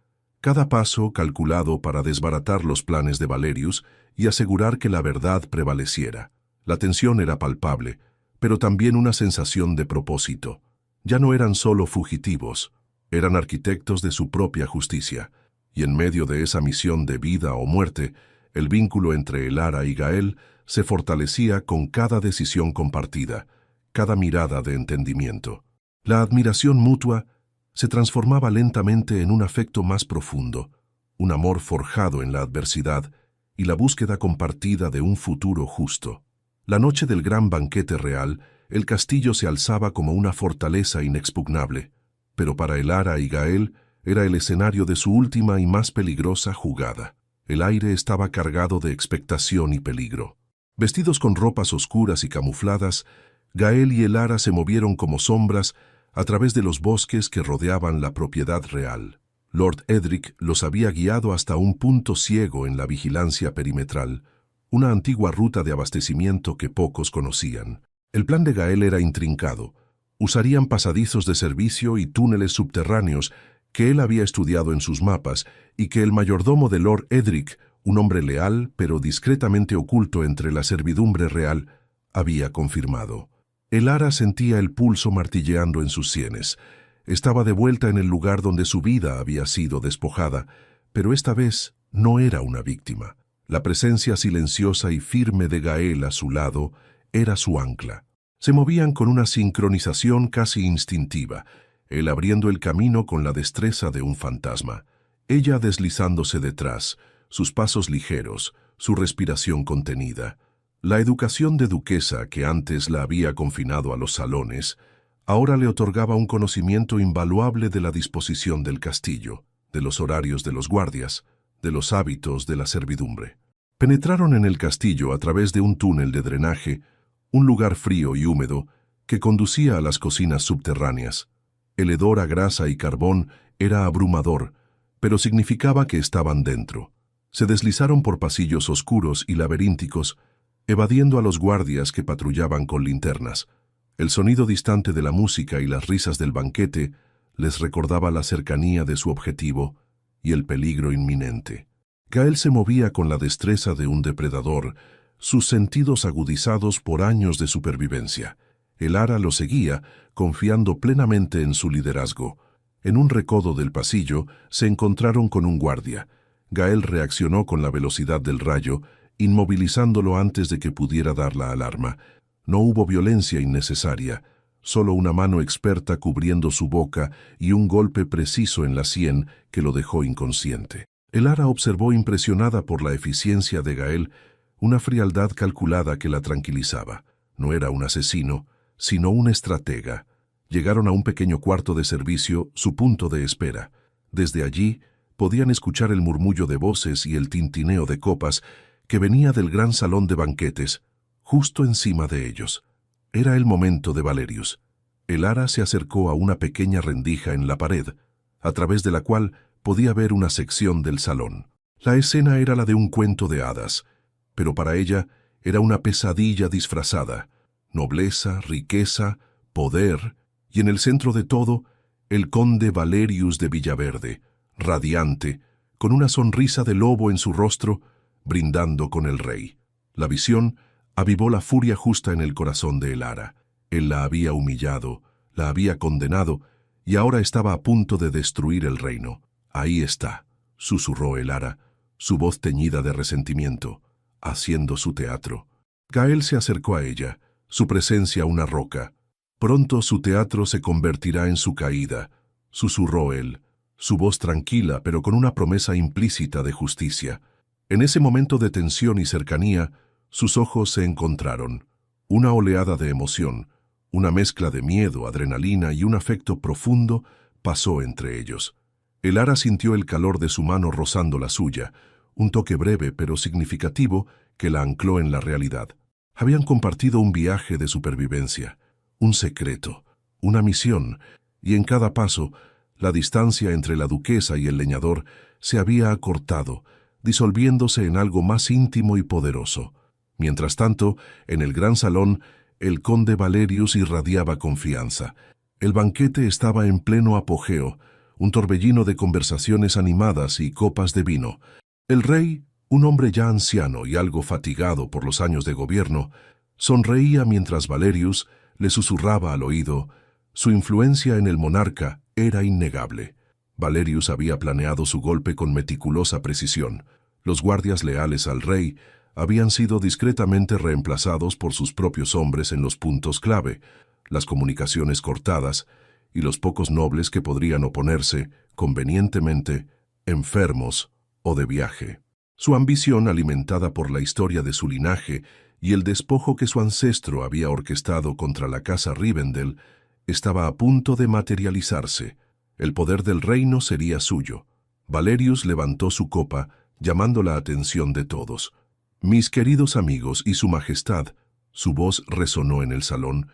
cada paso calculado para desbaratar los planes de Valerius y asegurar que la verdad prevaleciera. La tensión era palpable, pero también una sensación de propósito. Ya no eran solo fugitivos, eran arquitectos de su propia justicia, y en medio de esa misión de vida o muerte, el vínculo entre Elara y Gael se fortalecía con cada decisión compartida, cada mirada de entendimiento. La admiración mutua se transformaba lentamente en un afecto más profundo, un amor forjado en la adversidad y la búsqueda compartida de un futuro justo. La noche del gran banquete real, el castillo se alzaba como una fortaleza inexpugnable, pero para Elara y Gael era el escenario de su última y más peligrosa jugada. El aire estaba cargado de expectación y peligro. Vestidos con ropas oscuras y camufladas, Gael y Elara se movieron como sombras a través de los bosques que rodeaban la propiedad real. Lord Edric los había guiado hasta un punto ciego en la vigilancia perimetral, una antigua ruta de abastecimiento que pocos conocían. El plan de Gael era intrincado. Usarían pasadizos de servicio y túneles subterráneos que él había estudiado en sus mapas y que el mayordomo de Lord Edric, un hombre leal pero discretamente oculto entre la servidumbre real, había confirmado. Elara sentía el pulso martilleando en sus sienes. Estaba de vuelta en el lugar donde su vida había sido despojada, pero esta vez no era una víctima. La presencia silenciosa y firme de Gael a su lado era su ancla. Se movían con una sincronización casi instintiva, él abriendo el camino con la destreza de un fantasma, ella deslizándose detrás, sus pasos ligeros, su respiración contenida. La educación de duquesa que antes la había confinado a los salones, ahora le otorgaba un conocimiento invaluable de la disposición del castillo, de los horarios de los guardias, de los hábitos de la servidumbre. Penetraron en el castillo a través de un túnel de drenaje, un lugar frío y húmedo que conducía a las cocinas subterráneas. El hedor a grasa y carbón era abrumador, pero significaba que estaban dentro. Se deslizaron por pasillos oscuros y laberínticos, evadiendo a los guardias que patrullaban con linternas. El sonido distante de la música y las risas del banquete les recordaba la cercanía de su objetivo y el peligro inminente. Gael se movía con la destreza de un depredador, sus sentidos agudizados por años de supervivencia. Elara lo seguía, confiando plenamente en su liderazgo. En un recodo del pasillo se encontraron con un guardia. Gael reaccionó con la velocidad del rayo, inmovilizándolo antes de que pudiera dar la alarma. No hubo violencia innecesaria, solo una mano experta cubriendo su boca y un golpe preciso en la sien que lo dejó inconsciente. Elara observó impresionada por la eficiencia de Gael, una frialdad calculada que la tranquilizaba. No era un asesino, sino un estratega. Llegaron a un pequeño cuarto de servicio, su punto de espera. Desde allí podían escuchar el murmullo de voces y el tintineo de copas que venía del gran salón de banquetes, justo encima de ellos. Era el momento de Valerius. Elara se acercó a una pequeña rendija en la pared, a través de la cual podía ver una sección del salón. La escena era la de un cuento de hadas, pero para ella era una pesadilla disfrazada. Nobleza, riqueza, poder, y en el centro de todo, el conde Valerius de Villaverde, radiante, con una sonrisa de lobo en su rostro, brindando con el rey. La visión avivó la furia justa en el corazón de Elara. Él la había humillado, la había condenado, y ahora estaba a punto de destruir el reino. «Ahí está», susurró Elara, su voz teñida de resentimiento, haciendo su teatro. Gael se acercó a ella, su presencia una roca. «Pronto su teatro se convertirá en su caída», susurró él, su voz tranquila pero con una promesa implícita de justicia. En ese momento de tensión y cercanía, sus ojos se encontraron. Una oleada de emoción, una mezcla de miedo, adrenalina y un afecto profundo pasó entre ellos. Elara sintió el calor de su mano rozando la suya, un toque breve pero significativo que la ancló en la realidad. Habían compartido un viaje de supervivencia, un secreto, una misión, y en cada paso, la distancia entre la duquesa y el leñador se había acortado, disolviéndose en algo más íntimo y poderoso. Mientras tanto, en el gran salón, el conde Valerius irradiaba confianza. El banquete estaba en pleno apogeo, un torbellino de conversaciones animadas y copas de vino. El rey, un hombre ya anciano y algo fatigado por los años de gobierno, sonreía mientras Valerius le susurraba al oído. Su influencia en el monarca era innegable. Valerius había planeado su golpe con meticulosa precisión. Los guardias leales al rey habían sido discretamente reemplazados por sus propios hombres en los puntos clave, las comunicaciones cortadas y los pocos nobles que podrían oponerse, convenientemente, enfermos o de viaje. Su ambición, alimentada por la historia de su linaje y el despojo que su ancestro había orquestado contra la casa Rivendell, estaba a punto de materializarse. El poder del reino sería suyo. Valerius levantó su copa, llamando la atención de todos. «Mis queridos amigos y su majestad», su voz resonó en el salón,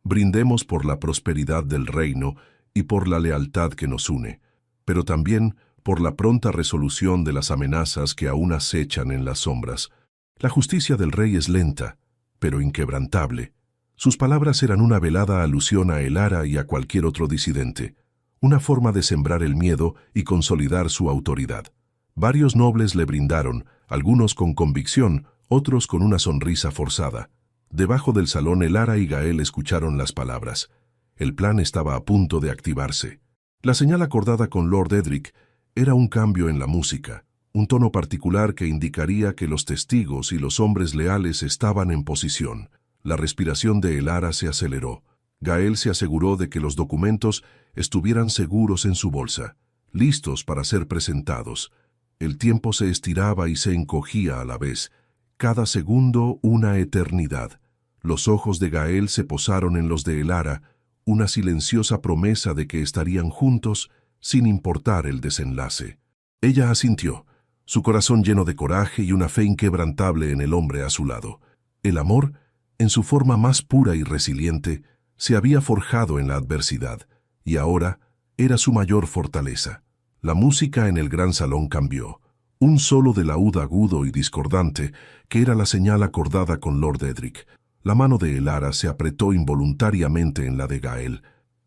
«brindemos por la prosperidad del reino y por la lealtad que nos une, pero también por la pronta resolución de las amenazas que aún acechan en las sombras. La justicia del rey es lenta, pero inquebrantable». Sus palabras eran una velada alusión a Elara y a cualquier otro disidente, una forma de sembrar el miedo y consolidar su autoridad. Varios nobles le brindaron, algunos con convicción, otros con una sonrisa forzada. Debajo del salón Elara y Gael escucharon las palabras. El plan estaba a punto de activarse. La señal acordada con Lord Edric era un cambio en la música, un tono particular que indicaría que los testigos y los hombres leales estaban en posición. La respiración de Elara se aceleró. Gael se aseguró de que los documentos estuvieran seguros en su bolsa, listos para ser presentados. El tiempo se estiraba y se encogía a la vez, cada segundo una eternidad. Los ojos de Gael se posaron en los de Elara, una silenciosa promesa de que estarían juntos sin importar el desenlace. Ella asintió, su corazón lleno de coraje y una fe inquebrantable en el hombre a su lado. El amor, en su forma más pura y resiliente, se había forjado en la adversidad, y ahora era su mayor fortaleza. La música en el gran salón cambió. Un solo de laúd agudo y discordante, que era la señal acordada con Lord Edric. La mano de Elara se apretó involuntariamente en la de Gael.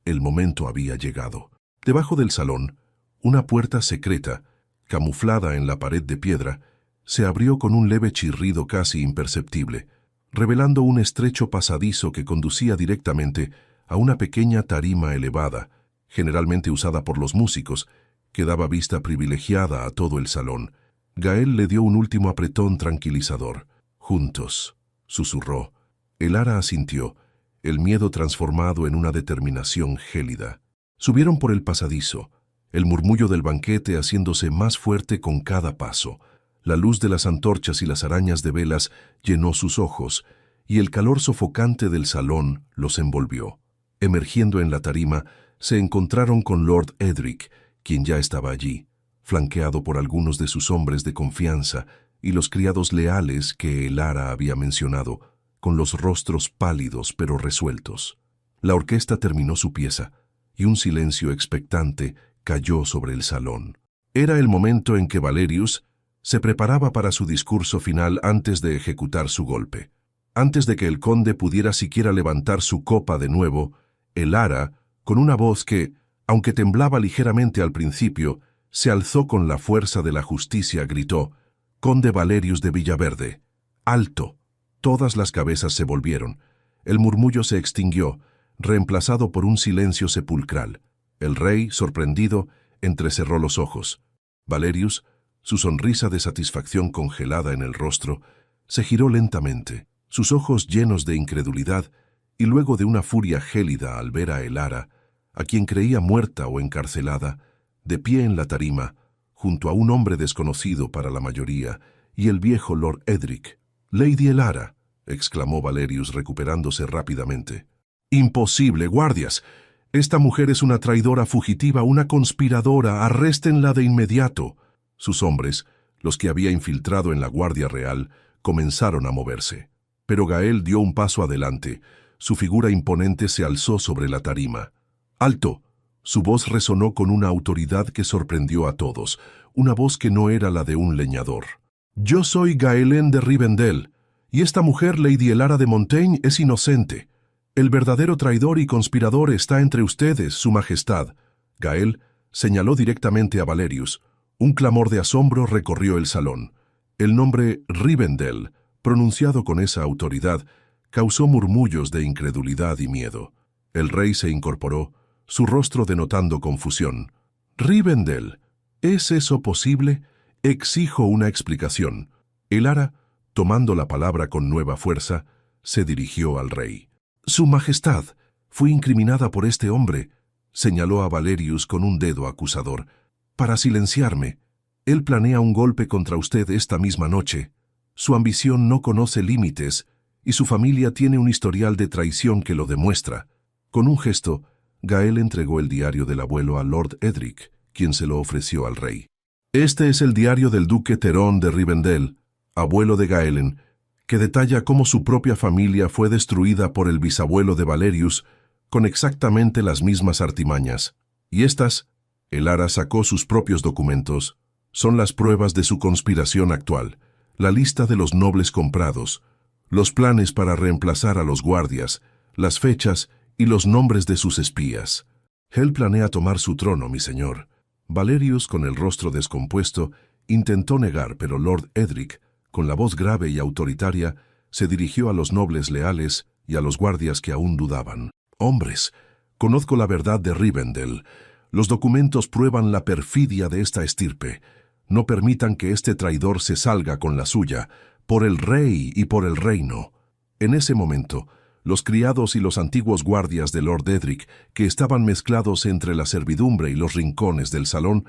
El momento había llegado. Debajo del salón, una puerta secreta, camuflada en la pared de piedra, se abrió con un leve chirrido casi imperceptible, revelando un estrecho pasadizo que conducía directamente a una pequeña tarima elevada, generalmente usada por los músicos, que daba vista privilegiada a todo el salón. Gael le dio un último apretón tranquilizador. «Juntos», susurró. Elara asintió, el miedo transformado en una determinación gélida. Subieron por el pasadizo, el murmullo del banquete haciéndose más fuerte con cada paso. La luz de las antorchas y las arañas de velas llenó sus ojos, y el calor sofocante del salón los envolvió. Emergiendo en la tarima, se encontraron con Lord Edric, quien ya estaba allí, flanqueado por algunos de sus hombres de confianza y los criados leales que Elara había mencionado, con los rostros pálidos pero resueltos. La orquesta terminó su pieza, y un silencio expectante cayó sobre el salón. Era el momento en que Valerius se preparaba para su discurso final antes de ejecutar su golpe. Antes de que el conde pudiera siquiera levantar su copa de nuevo, Elara, con una voz que, aunque temblaba ligeramente al principio, se alzó con la fuerza de la justicia, gritó: «Conde Valerius de Villaverde, alto». Todas las cabezas se volvieron. El murmullo se extinguió, reemplazado por un silencio sepulcral. El rey, sorprendido, entrecerró los ojos. Valerius, su sonrisa de satisfacción congelada en el rostro, se giró lentamente, sus ojos llenos de incredulidad, y luego de una furia gélida al ver a Elara, a quien creía muerta o encarcelada, de pie en la tarima, junto a un hombre desconocido para la mayoría, y el viejo Lord Edric. «Lady Elara», exclamó Valerius recuperándose rápidamente. «Imposible, guardias. Esta mujer es una traidora fugitiva, una conspiradora. Arréstenla de inmediato». Sus hombres, los que había infiltrado en la Guardia Real, comenzaron a moverse. Pero Gael dio un paso adelante. Su figura imponente se alzó sobre la tarima. «¡Alto!». Su voz resonó con una autoridad que sorprendió a todos, una voz que no era la de un leñador. «Yo soy Gaelén de Rivendell, y esta mujer, Lady Elara de Montaigne, es inocente. El verdadero traidor y conspirador está entre ustedes, su majestad». Gael señaló directamente a Valerius. Un clamor de asombro recorrió el salón. El nombre Rivendell, pronunciado con esa autoridad, causó murmullos de incredulidad y miedo. El rey se incorporó, su rostro denotando confusión. «Rivendell, ¿es eso posible? Exijo una explicación». Elara, tomando la palabra con nueva fuerza, se dirigió al rey. «Su majestad, fui incriminada por este hombre», señaló a Valerius con un dedo acusador, «para silenciarme. Él planea un golpe contra usted esta misma noche. Su ambición no conoce límites, y su familia tiene un historial de traición que lo demuestra». Con un gesto, Gael entregó el diario del abuelo a Lord Edric, quien se lo ofreció al rey. «Este es el diario del duque Terón de Rivendell, abuelo de Gaelen, que detalla cómo su propia familia fue destruida por el bisabuelo de Valerius con exactamente las mismas artimañas. Y estas», Elara sacó sus propios documentos, «son las pruebas de su conspiración actual, la lista de los nobles comprados, los planes para reemplazar a los guardias, las fechas y los nombres de sus espías. Él planea tomar su trono, mi señor». Valerius, con el rostro descompuesto, intentó negar, pero Lord Edric, con la voz grave y autoritaria, se dirigió a los nobles leales y a los guardias que aún dudaban. «Hombres, conozco la verdad de Rivendell. Los documentos prueban la perfidia de esta estirpe. No permitan que este traidor se salga con la suya, por el rey y por el reino». En ese momento, los criados y los antiguos guardias de Lord Edric, que estaban mezclados entre la servidumbre y los rincones del salón,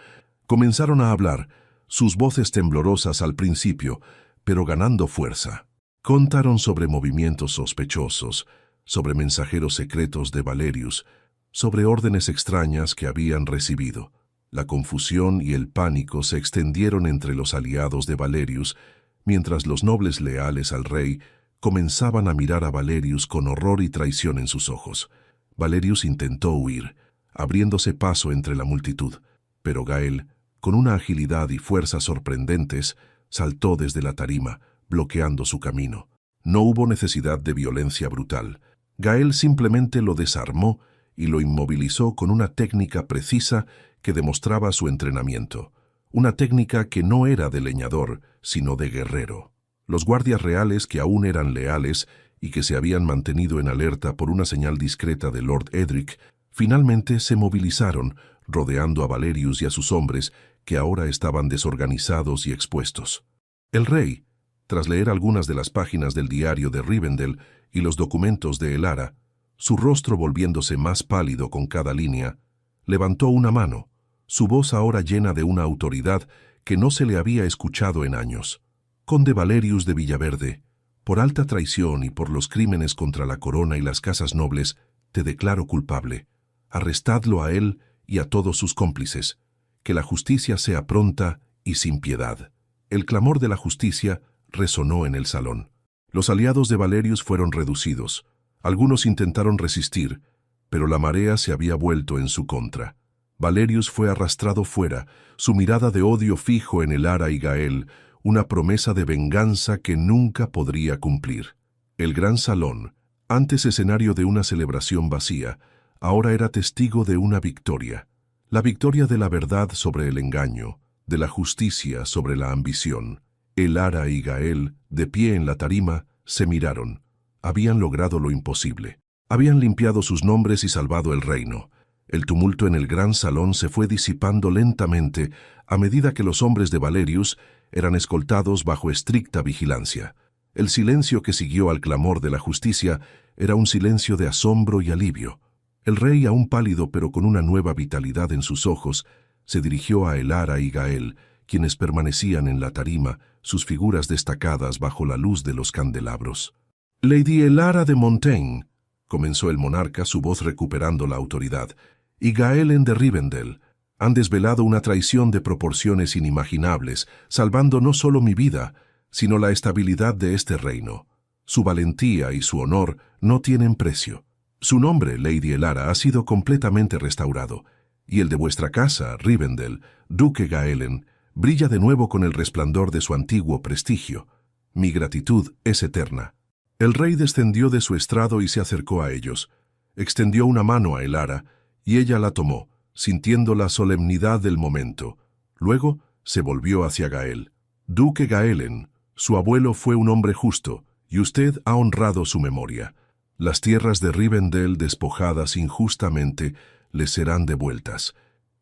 comenzaron a hablar, sus voces temblorosas al principio, pero ganando fuerza. Contaron sobre movimientos sospechosos, sobre mensajeros secretos de Valerius, sobre órdenes extrañas que habían recibido. La confusión y el pánico se extendieron entre los aliados de Valerius, mientras los nobles leales al rey comenzaban a mirar a Valerius con horror y traición en sus ojos. Valerius intentó huir, abriéndose paso entre la multitud, pero Gael, con una agilidad y fuerza sorprendentes, saltó desde la tarima, bloqueando su camino. No hubo necesidad de violencia brutal. Gael simplemente lo desarmó y lo inmovilizó con una técnica precisa que demostraba su entrenamiento. Una técnica que no era de leñador, sino de guerrero. Los guardias reales, que aún eran leales y que se habían mantenido en alerta por una señal discreta de Lord Edric, finalmente se movilizaron, rodeando a Valerius y a sus hombres, que ahora estaban desorganizados y expuestos. El rey, tras leer algunas de las páginas del diario de Rivendell y los documentos de Elara, su rostro volviéndose más pálido con cada línea, levantó una mano, su voz ahora llena de una autoridad que no se le había escuchado en años. Conde Valerius de Villaverde, por alta traición y por los crímenes contra la corona y las casas nobles, te declaro culpable. Arrestadlo a él y a todos sus cómplices. Que la justicia sea pronta y sin piedad. El clamor de la justicia resonó en el salón. Los aliados de Valerius fueron reducidos. Algunos intentaron resistir, pero la marea se había vuelto en su contra. Valerius fue arrastrado fuera, su mirada de odio fijo en Elara y Gael, una promesa de venganza que nunca podría cumplir. El gran salón, antes escenario de una celebración vacía, ahora era testigo de una victoria. La victoria de la verdad sobre el engaño, de la justicia sobre la ambición. Elara y Gael, de pie en la tarima, se miraron. Habían logrado lo imposible. Habían limpiado sus nombres y salvado el reino. El tumulto en el gran salón se fue disipando lentamente a medida que los hombres de Valerius eran escoltados bajo estricta vigilancia. El silencio que siguió al clamor de la justicia era un silencio de asombro y alivio. El rey, aún pálido pero con una nueva vitalidad en sus ojos, se dirigió a Elara y Gael, quienes permanecían en la tarima, sus figuras destacadas bajo la luz de los candelabros. «Lady Elara de Montaigne», comenzó el monarca, su voz recuperando la autoridad, «y Gaelen de Rivendell han desvelado una traición de proporciones inimaginables, salvando no solo mi vida, sino la estabilidad de este reino. Su valentía y su honor no tienen precio. Su nombre, Lady Elara, ha sido completamente restaurado, y el de vuestra casa, Rivendell, Duque Gaelen, brilla de nuevo con el resplandor de su antiguo prestigio. Mi gratitud es eterna». El rey descendió de su estrado y se acercó a ellos. Extendió una mano a Elara, y ella la tomó, sintiendo la solemnidad del momento. Luego se volvió hacia Gael. «Duque Gaelen, su abuelo fue un hombre justo, y usted ha honrado su memoria. Las tierras de Rivendell despojadas injustamente les serán devueltas.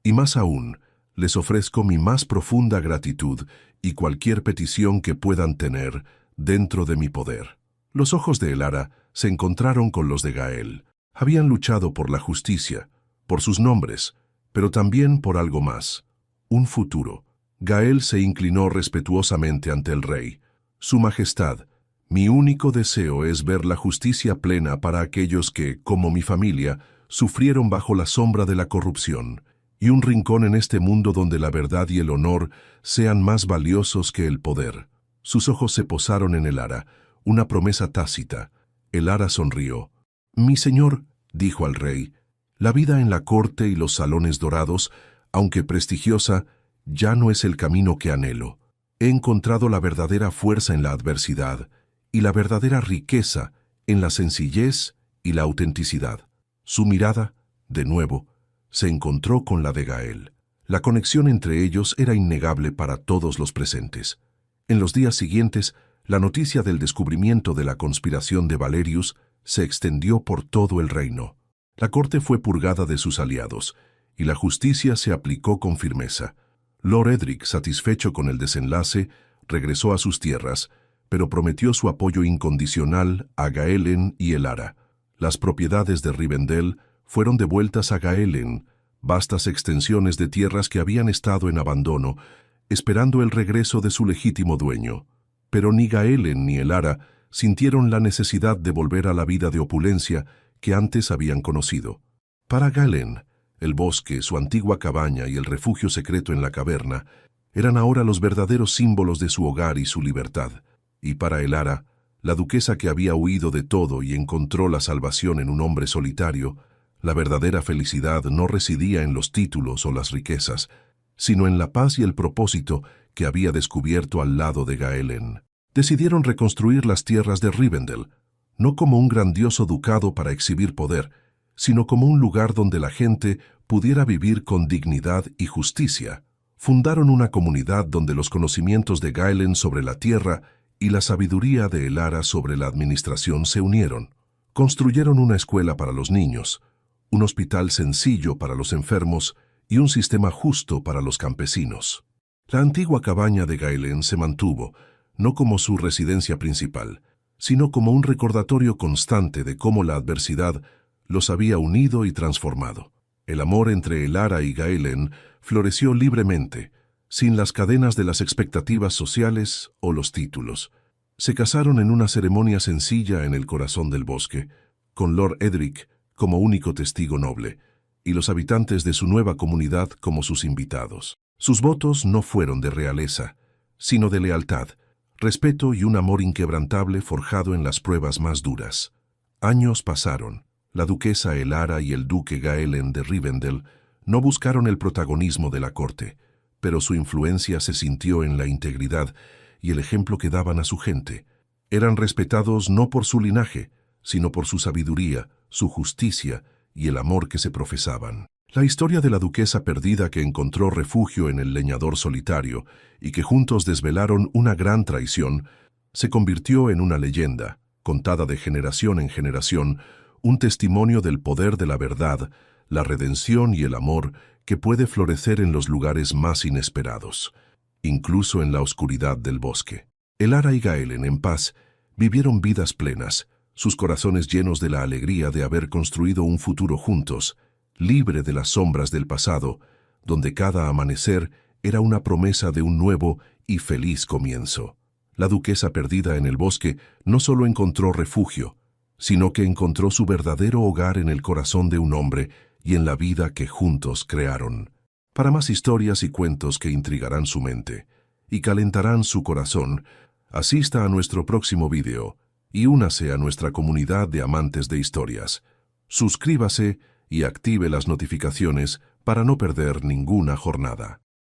Y más aún, les ofrezco mi más profunda gratitud y cualquier petición que puedan tener dentro de mi poder». Los ojos de Elara se encontraron con los de Gael. Habían luchado por la justicia, por sus nombres, pero también por algo más, un futuro. Gael se inclinó respetuosamente ante el rey. «Su Majestad, mi único deseo es ver la justicia plena para aquellos que, como mi familia, sufrieron bajo la sombra de la corrupción, y un rincón en este mundo donde la verdad y el honor sean más valiosos que el poder». Sus ojos se posaron en Elara, una promesa tácita. Elara sonrió. «Mi señor», dijo al rey, «la vida en la corte y los salones dorados, aunque prestigiosa, ya no es el camino que anhelo. He encontrado la verdadera fuerza en la adversidad y la verdadera riqueza en la sencillez y la autenticidad». Su mirada, de nuevo, se encontró con la de Gael. La conexión entre ellos era innegable para todos los presentes. En los días siguientes, la noticia del descubrimiento de la conspiración de Valerius se extendió por todo el reino. La corte fue purgada de sus aliados, y la justicia se aplicó con firmeza. Lord Edric, satisfecho con el desenlace, regresó a sus tierras, pero prometió su apoyo incondicional a Gaelen y Elara. Las propiedades de Rivendell fueron devueltas a Gaelen, vastas extensiones de tierras que habían estado en abandono, esperando el regreso de su legítimo dueño. Pero ni Gaelen ni Elara sintieron la necesidad de volver a la vida de opulencia que antes habían conocido. Para Gaelen, El bosque, su antigua cabaña y el refugio secreto en la caverna eran ahora los verdaderos símbolos de su hogar y su libertad. Y para Elara, la duquesa que había huido de todo y encontró la salvación en un hombre solitario, la verdadera felicidad no residía en los títulos o las riquezas, sino en la paz y el propósito que había descubierto al lado de Gaelen. Decidieron reconstruir las tierras de Rivendell, no como un grandioso ducado para exhibir poder, sino como un lugar donde la gente pudiera vivir con dignidad y justicia. Fundaron una comunidad donde los conocimientos de Gaelen sobre la tierra y la sabiduría de Elara sobre la administración se unieron. Construyeron una escuela para los niños, un hospital sencillo para los enfermos y un sistema justo para los campesinos. La antigua cabaña de Gaelen se mantuvo, no como su residencia principal, sino como un recordatorio constante de cómo la adversidad los había unido y transformado. El amor entre Elara y Gaelen floreció libremente, sin las cadenas de las expectativas sociales o los títulos. Se casaron en una ceremonia sencilla en el corazón del bosque, con Lord Edric como único testigo noble, y los habitantes de su nueva comunidad como sus invitados. Sus votos no fueron de realeza, sino de lealtad, respeto y un amor inquebrantable forjado en las pruebas más duras. Años pasaron. La duquesa Elara y el duque Gaelen de Rivendell no buscaron el protagonismo de la corte, pero su influencia se sintió en la integridad y el ejemplo que daban a su gente. Eran respetados no por su linaje, sino por su sabiduría, su justicia y el amor que se profesaban. La historia de la duquesa perdida que encontró refugio en el leñador solitario y que juntos desvelaron una gran traición, se convirtió en una leyenda, contada de generación en generación, un testimonio del poder de la verdad, la redención y el amor que puede florecer en los lugares más inesperados, incluso en la oscuridad del bosque. Elara y Gaelen, en paz, vivieron vidas plenas, sus corazones llenos de la alegría de haber construido un futuro juntos, libre de las sombras del pasado, donde cada amanecer era una promesa de un nuevo y feliz comienzo. La duquesa perdida en el bosque no solo encontró refugio, sino que encontró su verdadero hogar en el corazón de un hombre y en la vida que juntos crearon. Para más historias y cuentos que intrigarán su mente y calentarán su corazón, asista a nuestro próximo video y únase a nuestra comunidad de amantes de historias. Suscríbase y active las notificaciones para no perder ninguna jornada.